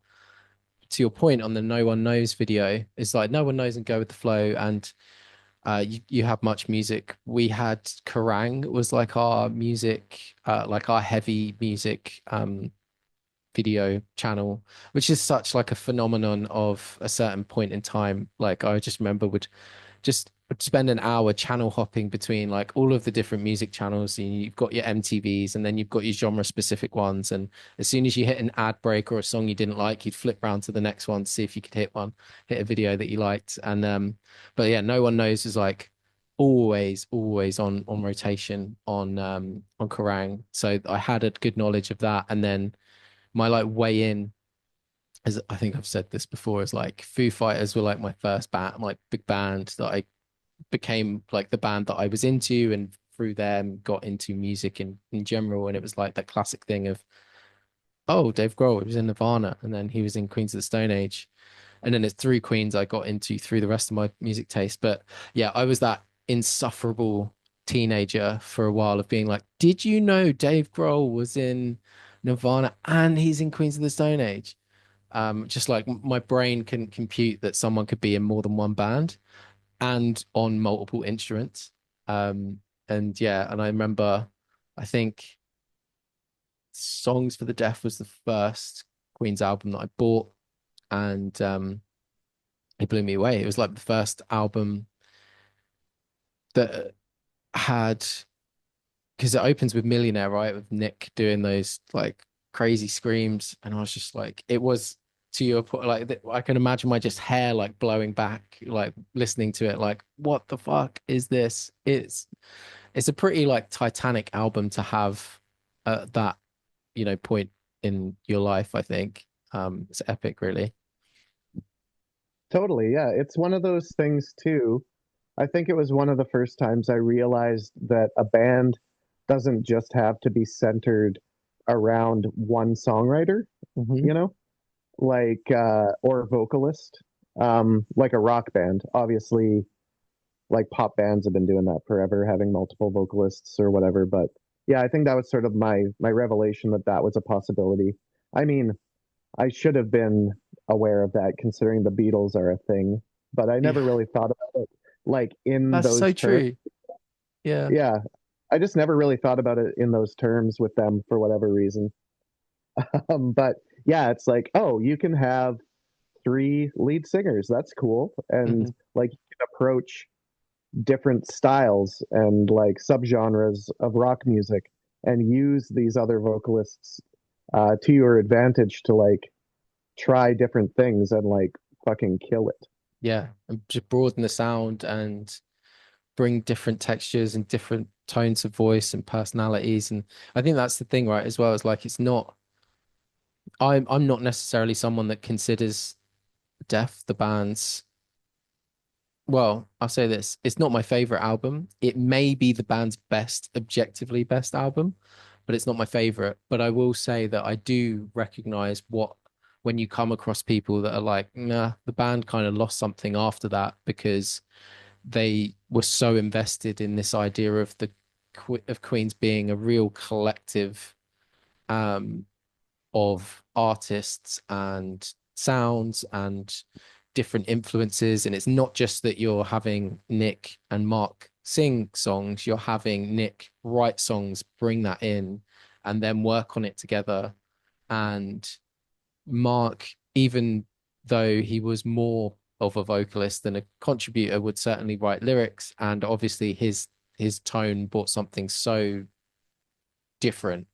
to your point on the No One Knows video, it's like no one knows and go with the flow. And you have much music. We had Kerrang was like our music, like our heavy music video channel, which is such like a phenomenon of a certain point in time. Like I just remember would just spend an hour channel hopping between like all of the different music channels. And you've got your MTVs and then you've got your genre specific ones. And as soon as you hit an ad break or a song you didn't like, you'd flip round to the next one to see if you could hit a video that you liked. And but yeah, No One Knows is like always on rotation on Kerrang. So I had a good knowledge of that. And then my like way in, as I think I've said this before, is like Foo Fighters were like my first band, like big band that I became like the band that I was into, and through them got into music in general. And it was like that classic thing of, oh, Dave Grohl, he was in Nirvana, and then he was in Queens of the Stone Age. And then it's through Queens I got into through the rest of my music taste. But yeah, I was that insufferable teenager for a while of being like, did you know Dave Grohl was in Nirvana and he's in Queens of the Stone Age? Just like my brain can compute that someone could be in more than one band and on multiple instruments. Um, and yeah, and I remember, I think Songs for the Deaf was the first Queen's album that I bought, and it blew me away. It was like the first album that had, because it opens with Millionaire, right? With Nick doing those like crazy screams. And I was just like, it was to your point, like I can imagine my just hair like blowing back, like listening to it, like, what the fuck is this? It's a pretty like Titanic album to have at that, point in your life, I think. It's epic, really. Totally, yeah. It's one of those things too. I think it was one of the first times I realized that a band doesn't just have to be centered around one songwriter, Hmm. you know, like or vocalist. Like a rock band. Obviously, like pop bands have been doing that forever, having multiple vocalists or whatever. But yeah, I think that was sort of my revelation that that was a possibility. I mean, I should have been aware of that considering the Beatles are a thing, but I Yeah, never really thought about it like in that's so those terms. true. Yeah. Yeah, I just never really thought about it in those terms with them for whatever reason. But yeah, it's like, oh, you can have three lead singers. That's cool. And Hmm. like you can approach different styles and like subgenres of rock music and use these other vocalists to your advantage to like try different things and like fucking kill it. Yeah, and just broaden the sound and bring different textures and different tones of voice and personalities. And I think that's the thing, right? As well as like it's not. I'm not necessarily someone that considers Def the band's. Well, I'll say this: it's not my favorite album. It may be the band's best, objectively best album, but it's not my favorite. But I will say that I do recognize what when you come across people that are like, nah, the band kind of lost something after that because they were so invested in this idea of the of Queens being a real collective um, of artists and sounds and different influences. And it's not just that you're having Nick and Mark sing songs, you're having Nick write songs, bring that in, and then work on it together. And Mark, even though he was more of a vocalist than a contributor, would certainly write lyrics, and obviously his tone brought something so different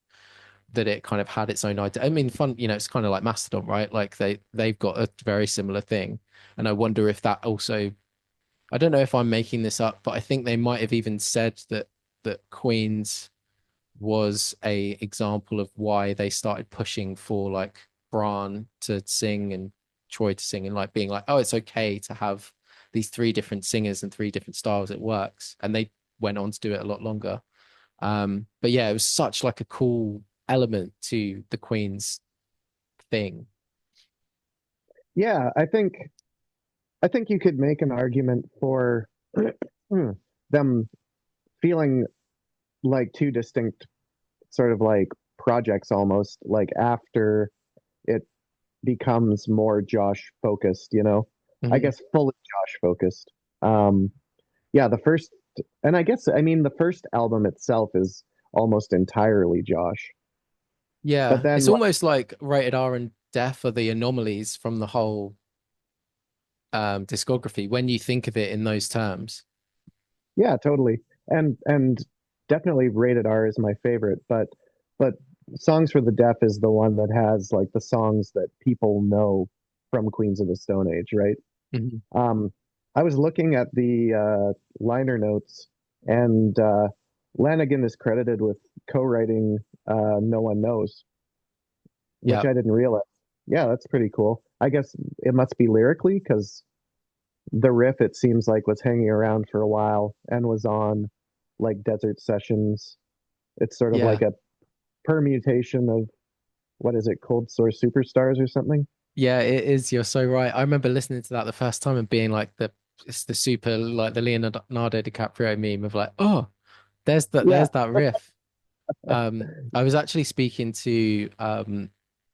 that it kind of had its own idea. I mean, fun, it's kind of like Mastodon, right? Like they've got a very similar thing, and I wonder if that also. I don't know if I'm making this up, but I think they might have even said that Queens was a example of why they started pushing for like Bran to sing and Troy to sing and like being like, oh, it's okay to have these three different singers and three different styles. It works, and they went on to do it a lot longer. But yeah, it was such like a cool element to the Queen's thing. Yeah, I think I think you could make an argument for them feeling like two distinct sort of like projects almost, like after it becomes more Josh focused, you know? I Mhm. guess fully Josh focused. Um, yeah, the first, and I guess, I mean, the first album itself is almost entirely Josh. But Yeah, then, it's almost like Rated R and Def are the anomalies from the whole discography when you think of it in those terms. yeah, totally. And definitely Rated R is my favorite, but Songs for the Deaf is the one that has like the songs that people know from Queens of the Stone Age, right? Mhm. Um, I was looking at the liner notes, and Lanigan is credited with co-writing "No One Knows," which Yeah, I didn't realize. Yeah, that's pretty cool. I guess it must be lyrically because the riff it seems like was hanging around for a while and was on like Desert Sessions. It's sort of yeah, like a permutation of what is it, Cold Sore Superstars or something? yeah. It is. You're so right. I remember listening to that the first time and being like it's the super like the Leonardo DiCaprio meme of like, oh, Yeah. there's that riff. I was actually speaking to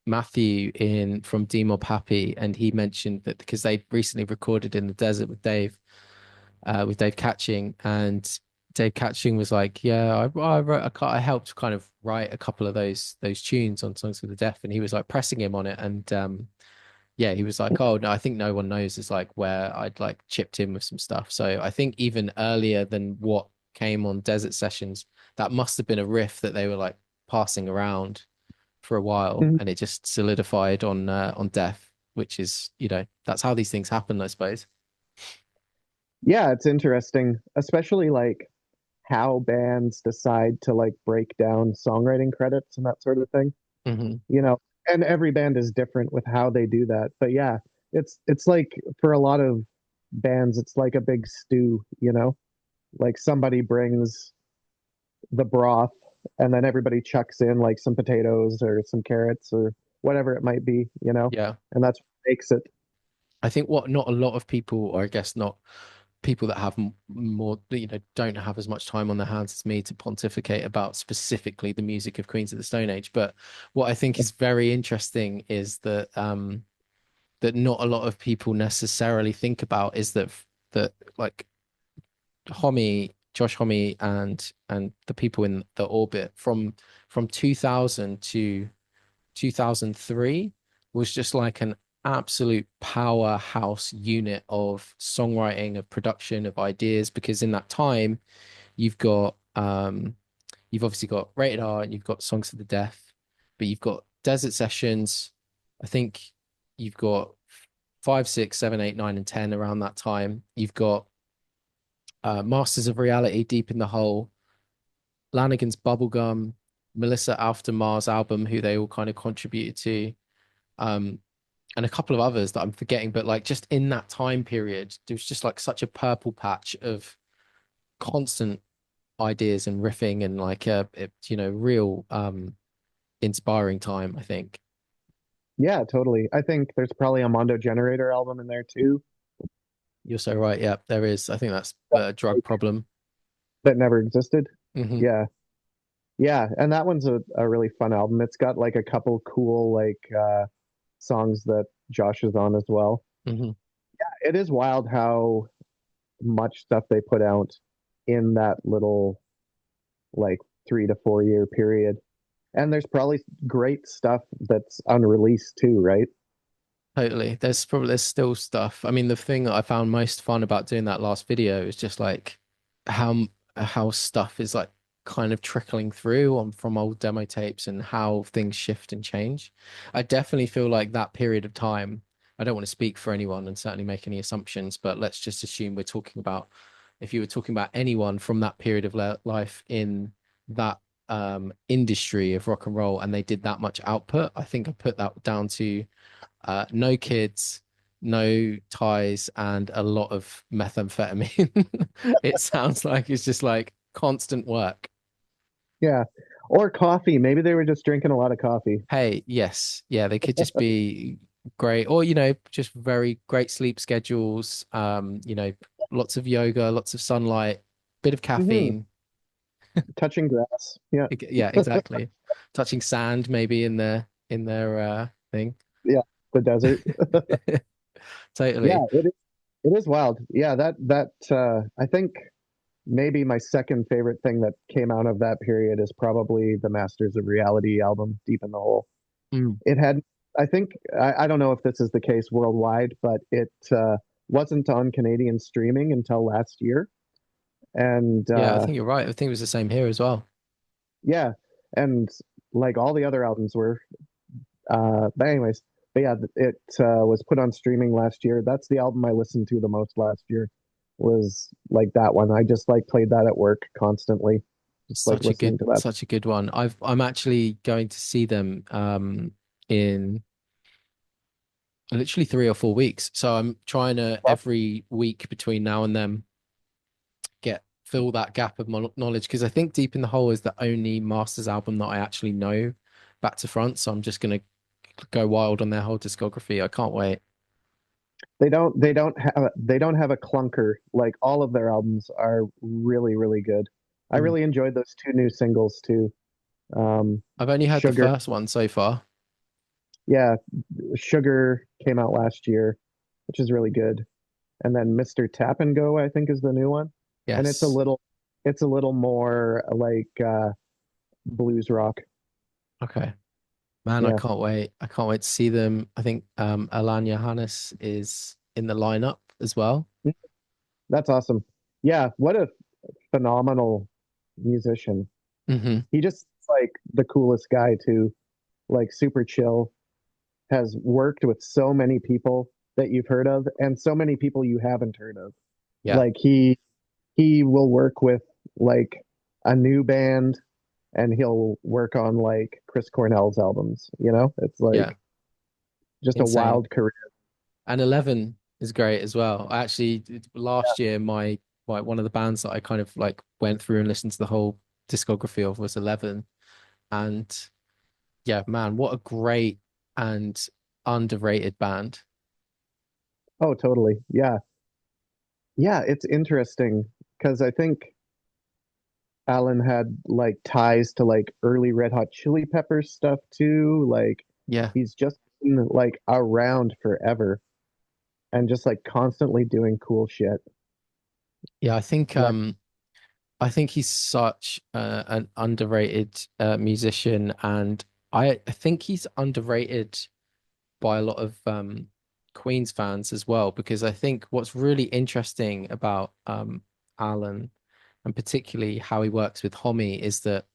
Matthew in from Demo Pappy, and he mentioned that because they recently recorded in the desert with Dave Catching, and Dave Catching was like, "Yeah, I wrote I helped kind of write a couple of those tunes on Songs for the Deaf," and he was like pressing him on it, and yeah, he was like, "Oh no, I think No One Knows is like where I'd like chipped in with some stuff." So I think even earlier than what came on Desert Sessions, that must have been a riff that they were like passing around for a while, Mhm. and it just solidified on Deaf, which is that's how these things happen, I suppose. Yeah, it's interesting, especially like how bands decide to like break down songwriting credits and that sort of thing, Hmm. you know. And every band is different with how they do that. But yeah, it's like for a lot of bands, it's like a big stew, you know. Like somebody brings the broth and then everybody chucks in like some potatoes or some carrots or whatever it might be, you know. Yeah. And that's what makes it. I think what not a lot of people, or I guess not people that have more, don't have as much time on their hands as me to pontificate about specifically the music of Queens of the Stone Age. But what I think is very interesting is that not a lot of people necessarily think about is that like Josh Homme and the people in the orbit from 2000 to 2003 was just like an absolute powerhouse unit of songwriting, of production, of ideas. Because in that time, you've got you've obviously got Rated R and you've got Songs for the Deaf, but you've got Desert Sessions. I think you've got five, six, seven, eight, nine, and 10 around that time. You've got Masters of Reality, Deep in the Hole, Lanigan's Bubblegum, Melissa After Mars album, who they all kind of contributed to. Um, and a couple of others that I'm forgetting, but like just in that time period, there was just like such a purple patch of constant ideas and riffing and like real inspiring time, I think. Yeah, totally. I think there's probably a Mondo Generator album in there too You're so right. Yeah, there is. I think that's a drug problem. that never existed. Hmm. Yeah. Yeah, and that one's a really fun album. It's got like a couple cool like songs that Josh is on as well. Hmm. It is wild how much stuff they put out in that little like 3 to 4 year period. And there's probably great stuff that's unreleased too, right? Totally. There's still stuff. I mean, the thing that I found most fun about doing that last video is just like how how stuff is like kind of trickling through on from old demo tapes and how things shift and change. I definitely feel like that period of time, I don't want to speak for anyone and certainly make any assumptions, but let's just assume we're talking about if you were talking about anyone from that period of life in that industry of rock and roll and they did that much output, I think I put that down to no kids, no ties, and a lot of methamphetamine. It sounds like it's just like constant work. Yeah. Or coffee. Maybe they were just drinking a lot of coffee. Hey, yes, yeah, they could just be. great. Or, just very great sleep schedules, lots of yoga, lots of sunlight, bit of Hmm. caffeine. Touching grass. Yeah. Yeah, exactly. Touching sand maybe in their thing. Yeah. The desert. Yeah, Totally. it is wild. Yeah, that I think maybe my second favorite thing that came out of that period is probably the Masters of Reality album, Deep in the Hole. Mm. It had, I think, I don't know if this is the case worldwide, but it wasn't on Canadian streaming until last year. And Yeah, I think you're right. I think it was the same here as well. yeah, and like all the other albums were. But anyways, but yeah, it was put on streaming last year. That's the album I listened to the most last year. Was like that one. I just like played that at work constantly, It's like listening to that. such a good one. I'm actually going to see them in literally 3 or 4 weeks. So I'm trying to Well, every week between now and then get fill that gap of knowledge because I think Deep in the Hole is the only Masters album that I actually know back to front. So I'm just gonna go wild on their whole discography. I can't wait. they don't have a clunker. Like all of their albums are really really good. I Mm. really enjoyed those two new singles too. I've only heard the Sugar, first one so far. yeah, Sugar came out last year, which is really good. And then Mr. Tap and Go, I think, is the new one, and Yes. it's a little more like blues rock. Okay. Man, I Yeah, can't wait. I can't wait to see them. I think Alan Johannes is in the lineup as well. that's awesome. Yeah, what a phenomenal musician. Hmm. He just like the coolest guy too. Like super chill. Has worked with so many people that you've heard of and so many people you haven't heard of. Yeah. Like he will work with like a new band and he'll work on like Chris Cornell's albums, you know? It's Yeah. like just a Insane. wild career. And 11 is great as well. I actually last year my one of the bands that I kind of like went through and listened to the whole discography of was 11. And yeah, man, what a great and underrated band. Oh, totally. Yeah. Yeah, it's interesting because I think Alan had like ties to like early Red Hot Chili Peppers stuff too. Like Yeah. he's just been like around forever and just like constantly doing cool shit. Yeah, Like, I think he's such an underrated musician, and I think he's underrated by a lot of Queen's fans as well, because I think what's really interesting about Alan, and particularly how he works with Homi, is that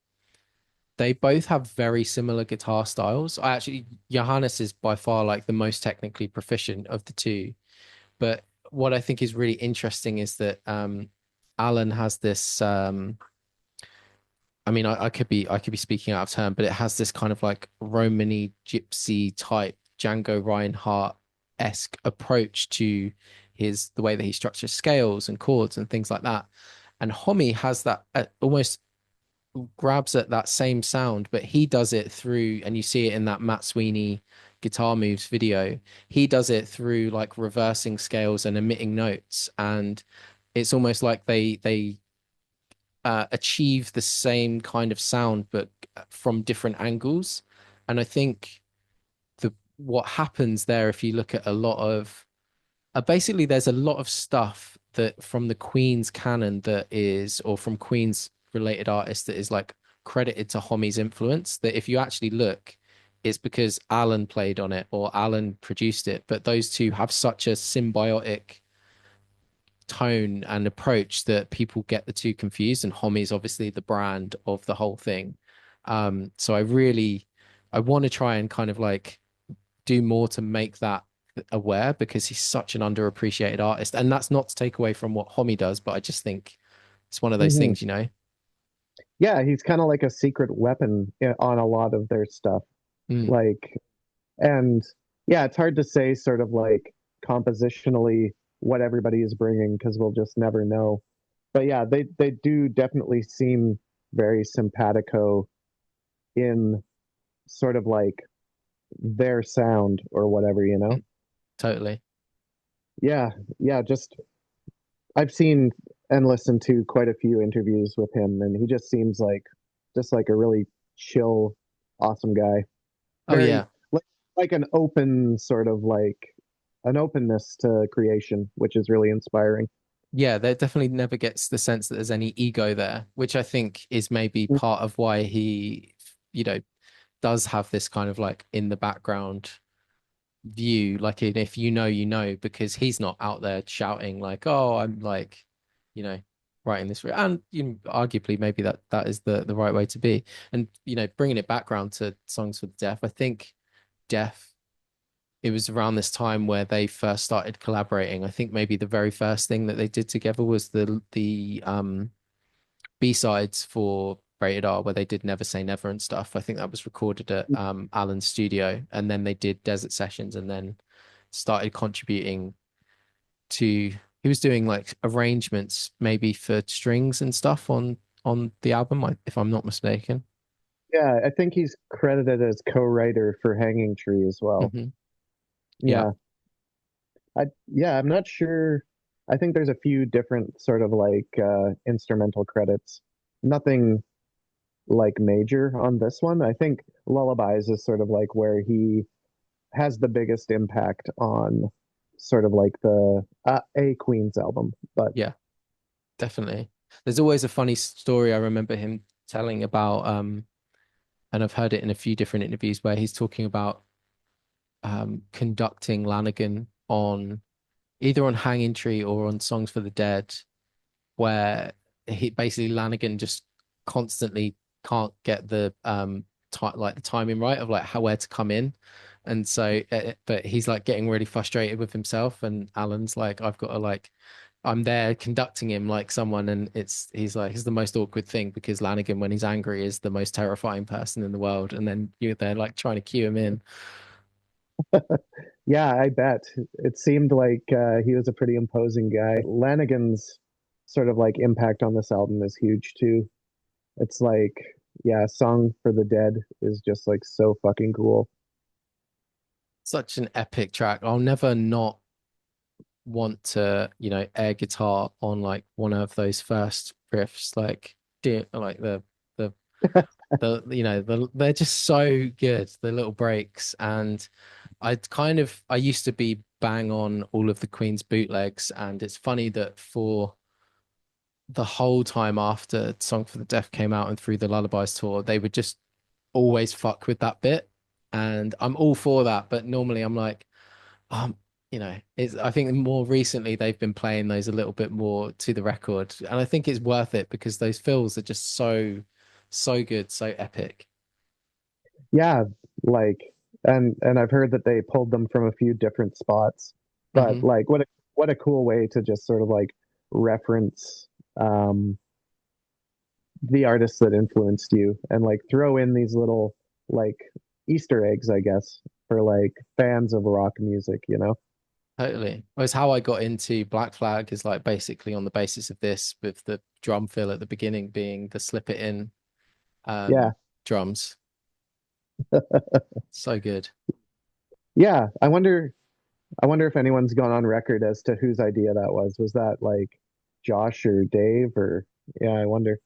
they both have very similar guitar styles. I actually, Johannes is by far like the most technically proficient of the two, but what I think is really interesting is that Alan has this I mean, I could be speaking out of turn, but it has this kind of like Romany gypsy type Django Reinhardt-esque approach to the way that he structures scales and chords and things like that. And Homi has that almost grabs at that same sound, but he does it through, and you see it in that Matt Sweeney guitar moves video. He does it through like reversing scales and emitting notes, and it's almost like they achieve the same kind of sound but from different angles. And I think the what happens there, if you look at a lot of basically, there's a lot of stuff that from the Queen's canon that is, or from Queen's related artists that is like credited to Homi's influence. That if you actually look, it's because Alan played on it or Alan produced it. But those two have such a symbiotic tone and approach that people get the two confused, and Homi is obviously the brand of the whole thing. So I want to try and kind of like do more to make that aware, because he's such an underappreciated artist, and that's not to take away from what Homi does, but I just think it's one of those mhm. things. Yeah, he's kind of like a secret weapon on a lot of their stuff. Mm, Like, and yeah, it's hard to say sort of like compositionally what everybody is bringing because we'll just never know. But yeah, they do definitely seem very simpatico in sort of like their sound or whatever, you know? Mm, totally. Yeah, yeah, just I've seen and listened to quite a few interviews with him, and he just seems like just like a really chill, awesome guy. Oh Very yeah. like an open sort of like an openness to creation, which is really inspiring. Yeah, there definitely never gets the sense that there's any ego there, which I think is maybe part of why he, you know, does have this kind of like in the background view. Like if you know, you know, because he's not out there shouting like, "Oh, I'm like, you know, writing this," and you know, arguably maybe that is the right way to be. And you know, bringing it back around to Songs for the Deaf, I think Deaf. It was around this time where they first started collaborating. I think maybe the very first thing that they did together was the B-sides for Rated R, where they did Never Say Never and stuff. I think that was recorded at Alan's studio, and then they did Desert Sessions, and then started contributing to. He was doing like arrangements, maybe for strings and stuff on the album, if I'm not mistaken. Yeah, I think he's credited as co-writer for Hanging Tree as well. Hmm. Yeah, Yeah. I'm not sure. I think there's a few different sort of like instrumental credits. Nothing like major on this one. I think Lullabies is sort of like where he has the biggest impact on sort of like the a Queen's album. But yeah, definitely. There's always a funny story I remember him telling about, and I've heard it in a few different interviews where he's talking about conducting Lanigan on either on Hanging Tree or on Songs for the Dead, where he basically Lanigan just constantly can't get the like the timing right of like how where to come in. And so but he's like getting really frustrated with himself, and Alan's like, I've got to like I'm there conducting him like someone, and he's like it's the most awkward thing because Lanigan when he's angry is the most terrifying person in the world, and then you're there like trying to cue him in. yeah, I bet it seemed like he was a pretty imposing guy. Lanigan's sort of like impact on this album is huge too. It's like, yeah, Song for the Dead is just like so fucking cool. Such an epic track. I'll never not want to, you know, air guitar on like one of those first riffs, like like the you know they're just so good, the little breaks. And I used to be bang on all of the Queen's bootlegs, and it's funny that for the whole time after Song for the Deaf came out and through the Lullabies tour, they would just always fuck with that bit. And I'm all for that, but normally I'm like, um, you know, it's I think more recently they've been playing those a little bit more to the record, and I think it's worth it because those fills are just so good, so epic. Yeah, like and I've heard that they pulled them from a few different spots. But Hmm. like what a cool way to just sort of like reference um the artists that influenced you and like throw in these little like Easter eggs, I guess, for like fans of rock music, you know? Totally. Whereas how I got into Black Flag is like basically on the basis of this, with the drum fill at the beginning being the slip it in Yeah. drums. So good. Yeah. I wonder if anyone's gone on record as to whose idea that was. Was that like Josh or Dave or yeah, I wonder.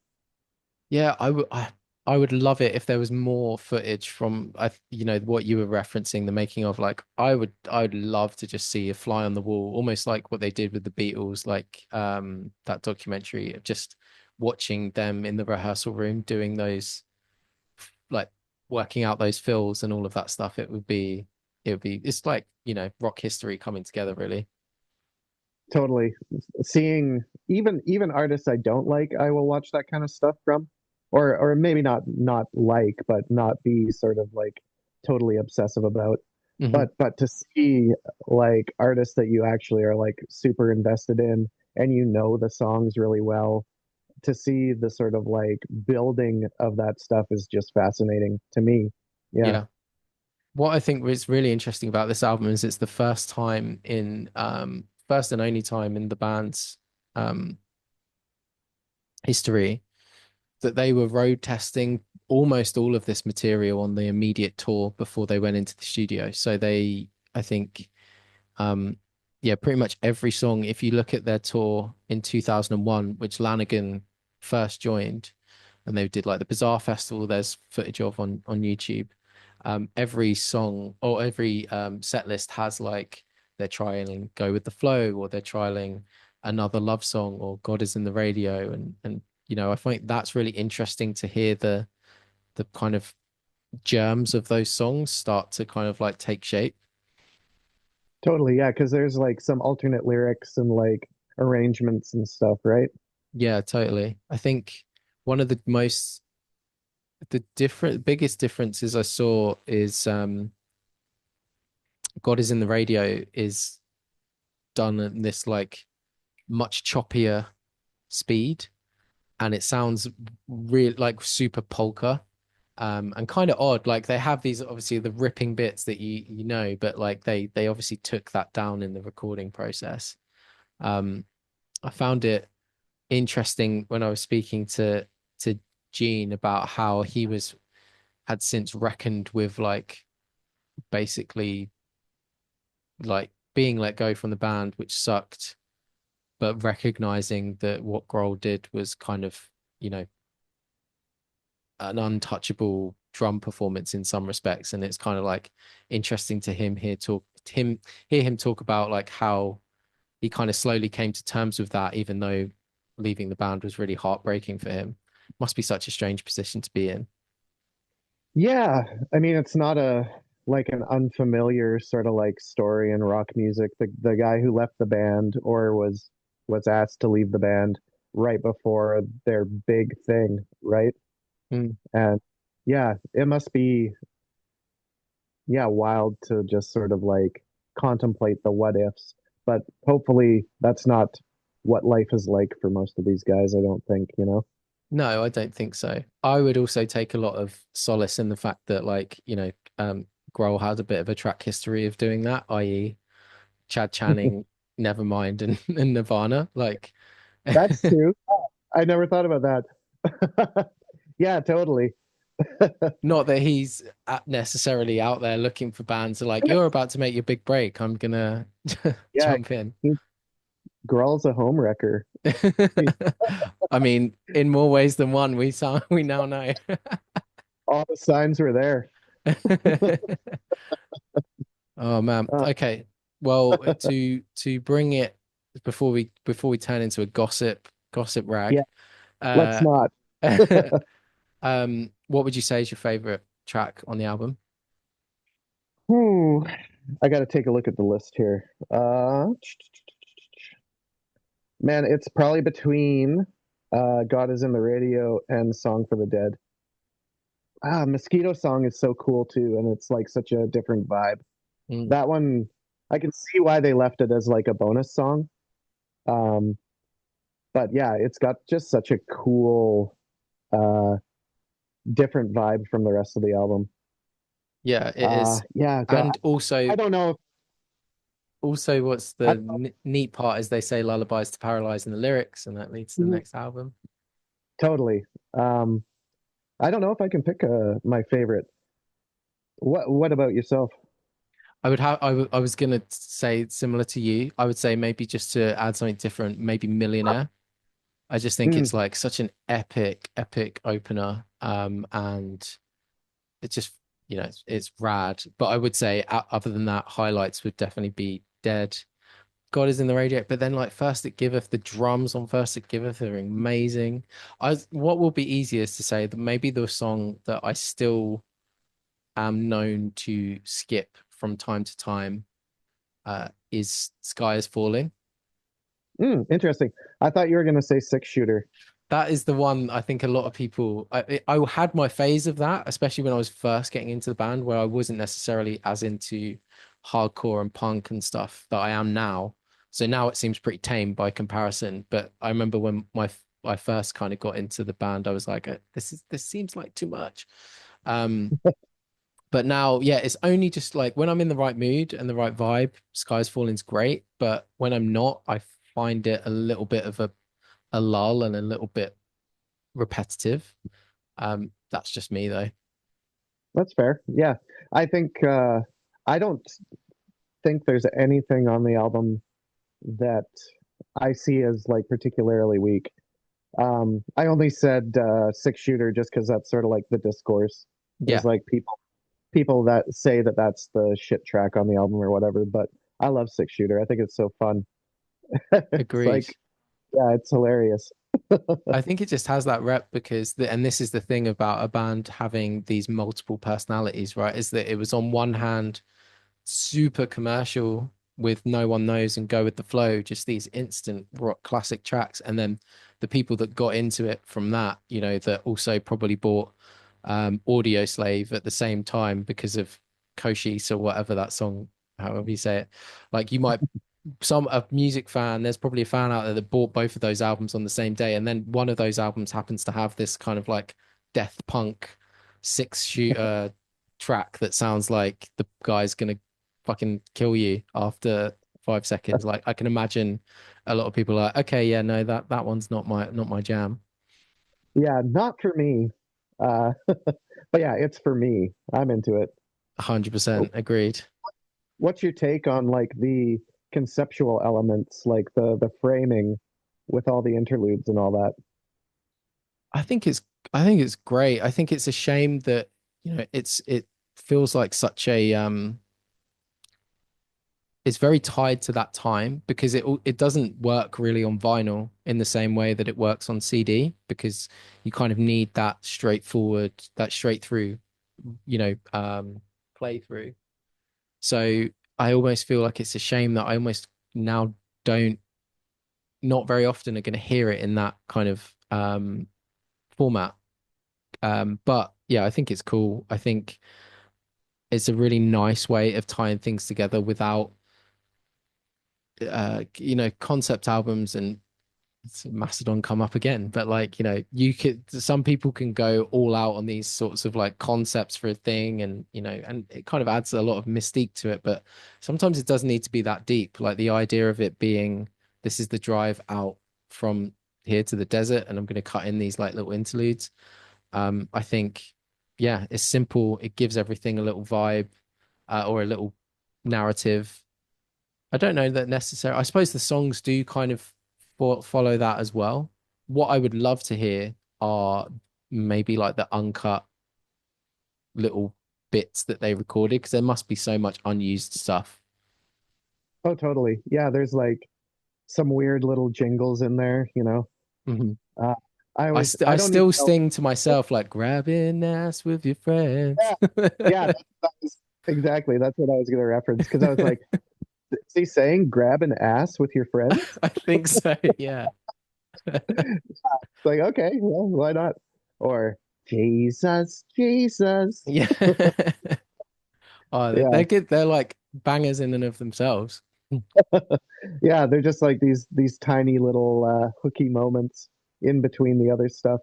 Yeah, I would love it if there was more footage from you know what you were referencing, the making of. Like I would love to just see a fly on the wall, almost like what they did with the Beatles, like that documentary of just watching them in the rehearsal room doing those, like working out those fills and all of that stuff. It would be it's like, you know, rock history coming together really. Totally. Seeing even artists I don't like, I will watch that kind of stuff from. Or maybe not like, but not be sort of like totally obsessive about. Hmm. But to see like artists that you actually are like super invested in and you know the songs really well, to see the sort of like building of that stuff is just fascinating to me. Yeah. Yeah. What I think was really interesting about this album is it's the first time in first and only time in the band's um history that they were road testing almost all of this material on the immediate tour before they went into the studio. So they, I think, um, yeah, pretty much every song. If you look at their tour in 2001, which Lanigan first joined, and they did like the Bazaar Festival. There's footage of on YouTube. Every song or every set list has like they're trialing "Go with the Flow" or they're trialing another love song or "God is in the Radio," and you know I think that's really interesting to hear the kind of germs of those songs start to kind of like take shape. Totally, yeah, because there's like some alternate lyrics and like arrangements and stuff, right? Yeah, totally. I think one of the biggest differences I saw is God is in the Radio is done at this like much choppier speed and it sounds real like super polka and kind of odd. Like they have these obviously the ripping bits that you know, but like they obviously took that down in the recording process. um I found it interesting when I was speaking to Gene about how he was had since reckoned with like basically like being let go from the band, which sucked, but recognizing that what Grohl did was kind of, you know, an untouchable drum performance in some respects. And it's kind of like interesting to hear him talk about like how he kind of slowly came to terms with that, even though leaving the band was really heartbreaking for him. Must be such a strange position to be in. Yeah, I mean it's not a like an unfamiliar sort of like story in rock music. The guy who left the band or was asked to leave the band right before their big thing, right? Mm. And yeah, it must be yeah, wild to just sort of like contemplate the what ifs. But hopefully that's not what life is like for most of these guys, I don't think, you know. No, I don't think so. I would also take a lot of solace in the fact that, like, you know, Grohl had a bit of a track history of doing that, i.e., Chad Channing, Nevermind, and Nirvana. Like, That's true. I never thought about that. Yeah, totally. not that he's necessarily out there looking for bands that are like, you're about to make your big break. I'm gonna Yeah, jump in. Grohl's a home wrecker. I mean, in more ways than one, we now know. All the signs were there. Oh man. Uh, Okay. Well, to bring it before we turn into a gossip yeah, rag, let's uh not. what would you say is your favorite track on the album? Hmm, I got to take a look at the list here. Man, it's probably between God is in the Radio and Song for the Dead. Mosquito Song is so cool too, and it's like such a different vibe. Mm. That one, I can see why they left it as like a bonus song. Um, but yeah, it's got just such a cool, uh, different vibe from the rest of the album. Yeah, it is. Yeah, God, And also I don't know. also what's the I neat part is they say lullabies to paralyze in the lyrics, and that leads to the don't, next album. totally. Um, I don't know if I can pick my favorite. What about yourself? I was gonna say similar to you. I would say maybe just to add something different, maybe Millionaire. I just think Mm, it's like such an epic opener. And it just, you know, it's rad. But I would say, other than that, highlights would definitely be Dead. God is in the Radio. But then, like, First It Giveth, the drums on First It Giveth are amazing. What will be easiest to say that maybe the song that I still am known to skip from time to time is Sky is Falling. interesting. I thought you were gonna say six shooter. That is the one I think a lot of people. I had my phase of that, especially when I was first getting into the band, where I wasn't necessarily as into hardcore and punk and stuff that I am now. So now it seems pretty tame by comparison. But I remember when I first kind of got into the band, I was like, this seems like too much. Um, but now, yeah, it's only just like when I'm in the right mood and the right vibe, Skies Falling's great. But when I'm not, I find it a little bit of a lull and a little bit repetitive. That's just me though. That's fair. Yeah. I think I don't think there's anything on the album that I see as like particularly weak. I only said six shooter just because that's sort of like the discourse. There's Yeah, like people that say that that's the shit track on the album or whatever, but I love six shooter. I think it's so fun. It's agreed. like, yeah, it's hilarious. I think it just has that rep because and this is the thing about a band having these multiple personalities, right? Is that it was on one hand super commercial with No One Knows and Go with the Flow, just these instant rock classic tracks. And then the people that got into it from that, that also probably bought Audio Slave at the same time because of Koshis or whatever that song, however you say it. Like you might a music fan, there's probably a fan out there that bought both of those albums on the same day, and then one of those albums happens to have this kind of like death punk six shooter track that sounds like the guy's gonna fucking kill you after 5 seconds. Like I can imagine a lot of people are like, okay, yeah, no, that one's not my jam. Yeah, not for me. But yeah, it's for me. I'm into it. 100% agreed. What's your take on like the conceptual elements, like the framing with all the interludes and all that? I think it's I think it's great. I think it's a shame that it feels like such a it's very tied to that time because it doesn't work really on vinyl in the same way that it works on CD because you kind of need that straightforward, that straight through, playthrough. So I almost feel like it's a shame that I almost now don't not very often are going to hear it in that kind of format. But yeah, I think it's cool. I think it's a really nice way of tying things together without concept albums and Mastodon come up again, but like, you could, some people can go all out on these sorts of like concepts for a thing and, and it kind of adds a lot of mystique to it, but sometimes it doesn't need to be that deep. Like the idea of it being, this is the drive out from here to the desert and I'm going to cut in these like little interludes. I think, yeah, it's simple. It gives everything a little vibe, or a little narrative. I don't know that necessarily. I suppose the songs do kind of follow that as well. What I would love to hear are maybe like the uncut little bits that they recorded because there must be so much unused stuff. Oh, totally. Yeah, there's like some weird little jingles in there, you know. Mhm. Uh, I I don't even still know. sing to myself like grabbing ass with your friends. Yeah, yeah, that was, exactly. That's what I was gonna reference because I was like, is he saying grab an ass with your friends? I think so. Yeah. It's like, okay, well, why not? Or Jesus, Jesus. Yeah. Oh, Yeah, they're good. They're like bangers in and of themselves. yeah, they're just like these tiny little hooky moments in between the other stuff.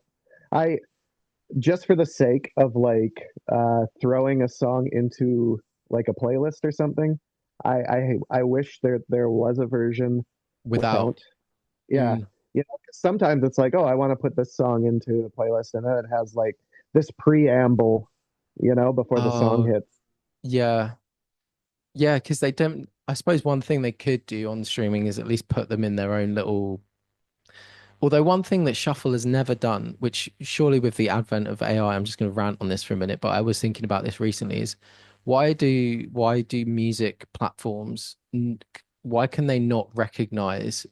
I just for the sake of like throwing a song into like a playlist or something, I wish there was a version Without. without. Yeah, Mm. you know, 'cause sometimes it's like, oh, I want to put this song into a playlist, and then it has like this preamble, before the song Oh, hits. yeah. Yeah, because they don't. I suppose one thing they could do on streaming is at least put them in their own little. Although one thing that Shuffle has never done, which surely with the advent of AI, I'm just going to rant on this for a minute, but I was thinking about this recently, is why do music platforms, why can they not recognize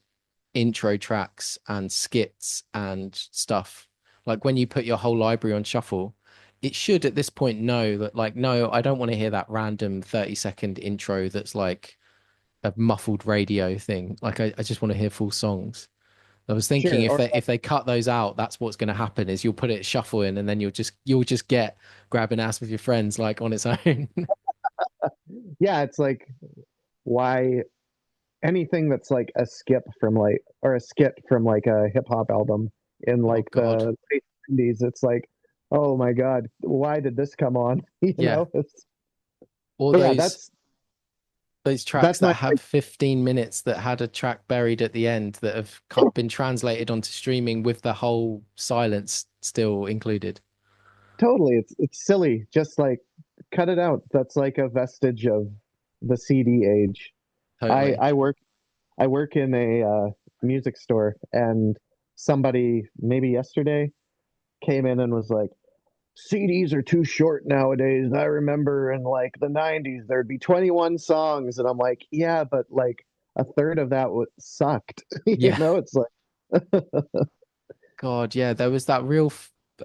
intro tracks and skits and stuff? Like when you put your whole library on shuffle, it should at this point know that like, no, I don't want to hear that random 30-second intro that's like a muffled radio thing. Like I just want to hear full songs. I was thinking Sure, if or they cut those out, that's what's going to happen is you'll put it shuffle in and then you'll just get grabbing ass with your friends like on its own. yeah, it's like why anything that's like a skip from like or a skit from like a hip hop album in Oh like God. the late 90s, it's like, oh my God, why did this come on? Yeah. All But yeah, those tracks that's that my have 15 minutes that had a track buried at the end that have been translated onto streaming with the whole silence still included. totally. It's silly. Just like cut it out. That's like a vestige of the CD age. I Totally. I work I work in a music store, and somebody maybe yesterday came in and was like, CDs are too short nowadays. I remember in like the 90s there'd be 21 songs, and I'm like, yeah, but like a third of that sucked. Yeah. It's like God, yeah, there was that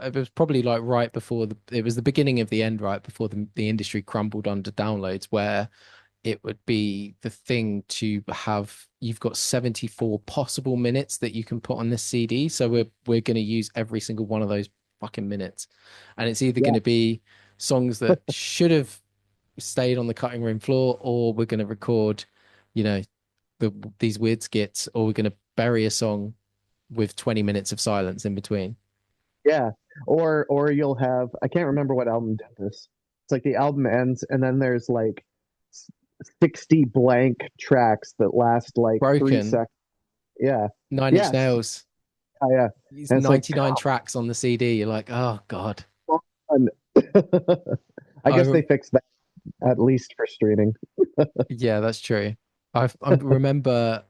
it was probably like right before it was the beginning of the end, right before the industry crumbled under downloads, where it would be the thing to have you've got 74 possible minutes that you can put on this CD. So we're going to use every single one of those fucking minutes. And it's either going yeah, to be songs that should have stayed on the cutting room floor, or we're going to record, you know, these weird skits, or we're going to bury a song with 20 minutes of silence in between. yeah. Or you'll have, I can't remember what album did this. It's like the album ends and then there's like 60 blank tracks that last like 3 seconds. Broken, Yeah. Nine Inch Yes. Nails, Yeah. these And it's like, 99 tracks on the CD. You're like, oh God. come on. I I guess they rem fixed that at least for streaming. Yeah, that's true. I remember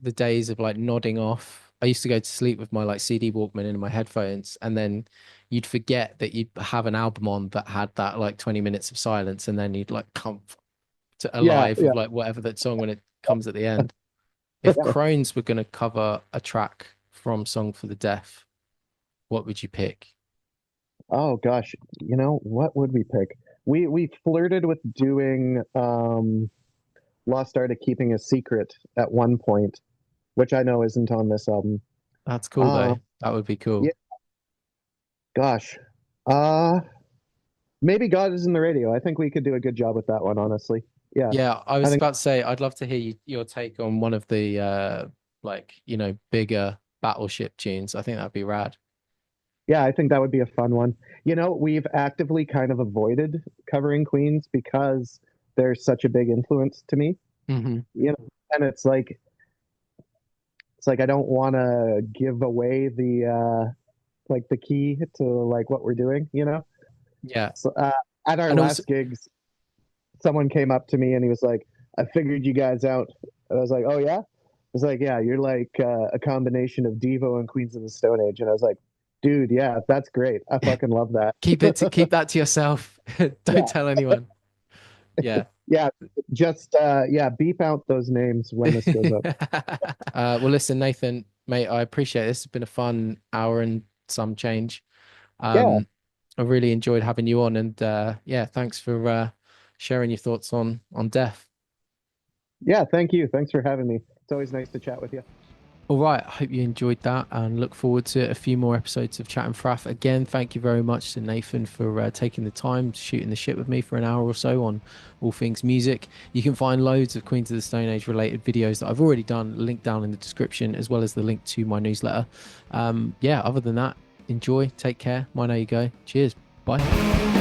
the days of like nodding off. I used to go to sleep with my like CD Walkman in my headphones, and then you'd forget that you'd have an album on that had that like 20 minutes of silence, and then you'd like come to Yeah, alive yeah, with like whatever that song when it comes at the end. If yeah. Crones were going to cover a track from Song for the Deaf, what would you pick? Oh gosh, what would we pick? We flirted with doing Lost Art of Keeping a Secret at one point, which I know isn't on this album. That's cool Uh though. That would be yeah, cool. gosh. Uh Maybe God is in the radio. I think we could do a good job with that one, honestly. Yeah. Yeah, I I was think about to say I'd love to hear your take on one of the like, bigger battleship tunes. I think that'd be rad. yeah, I think that would be a fun one. We've actively kind of avoided covering Queens because they're such a big influence to me. Hmm. And it's like I don't want to give away the like the key to like what we're doing. Yeah. So at our And also last gigs, someone came up to me and he was like, "I figured you guys out." And I was like, "Oh yeah." I was like, "Yeah, you're like a combination of Devo and Queens of the Stone Age." And I was like, "Dude, yeah, that's great. I fucking love that." keep that to yourself. Don't Yeah, tell anyone. Yeah. yeah, just yeah, beep out those names when this goes up. Well, listen, Nathan, mate, I appreciate this. It's been a fun hour and some change. Yeah, Um, I really enjoyed having you on, and yeah, thanks for sharing your thoughts on death. yeah. Thank you. Thanks for having me. It's always nice to chat with you. All right, I hope you enjoyed that and look forward to a few more episodes of Chat and Fraff. Again, thank you very much to Nathan for taking the time, shooting the shit with me for an hour or so on all things music. You can find loads of Queens of the Stone Age related videos that I've already done, linked down in the description, as well as the link to my newsletter. Yeah, other than that, enjoy, take care. Mind how you go. Cheers. Bye.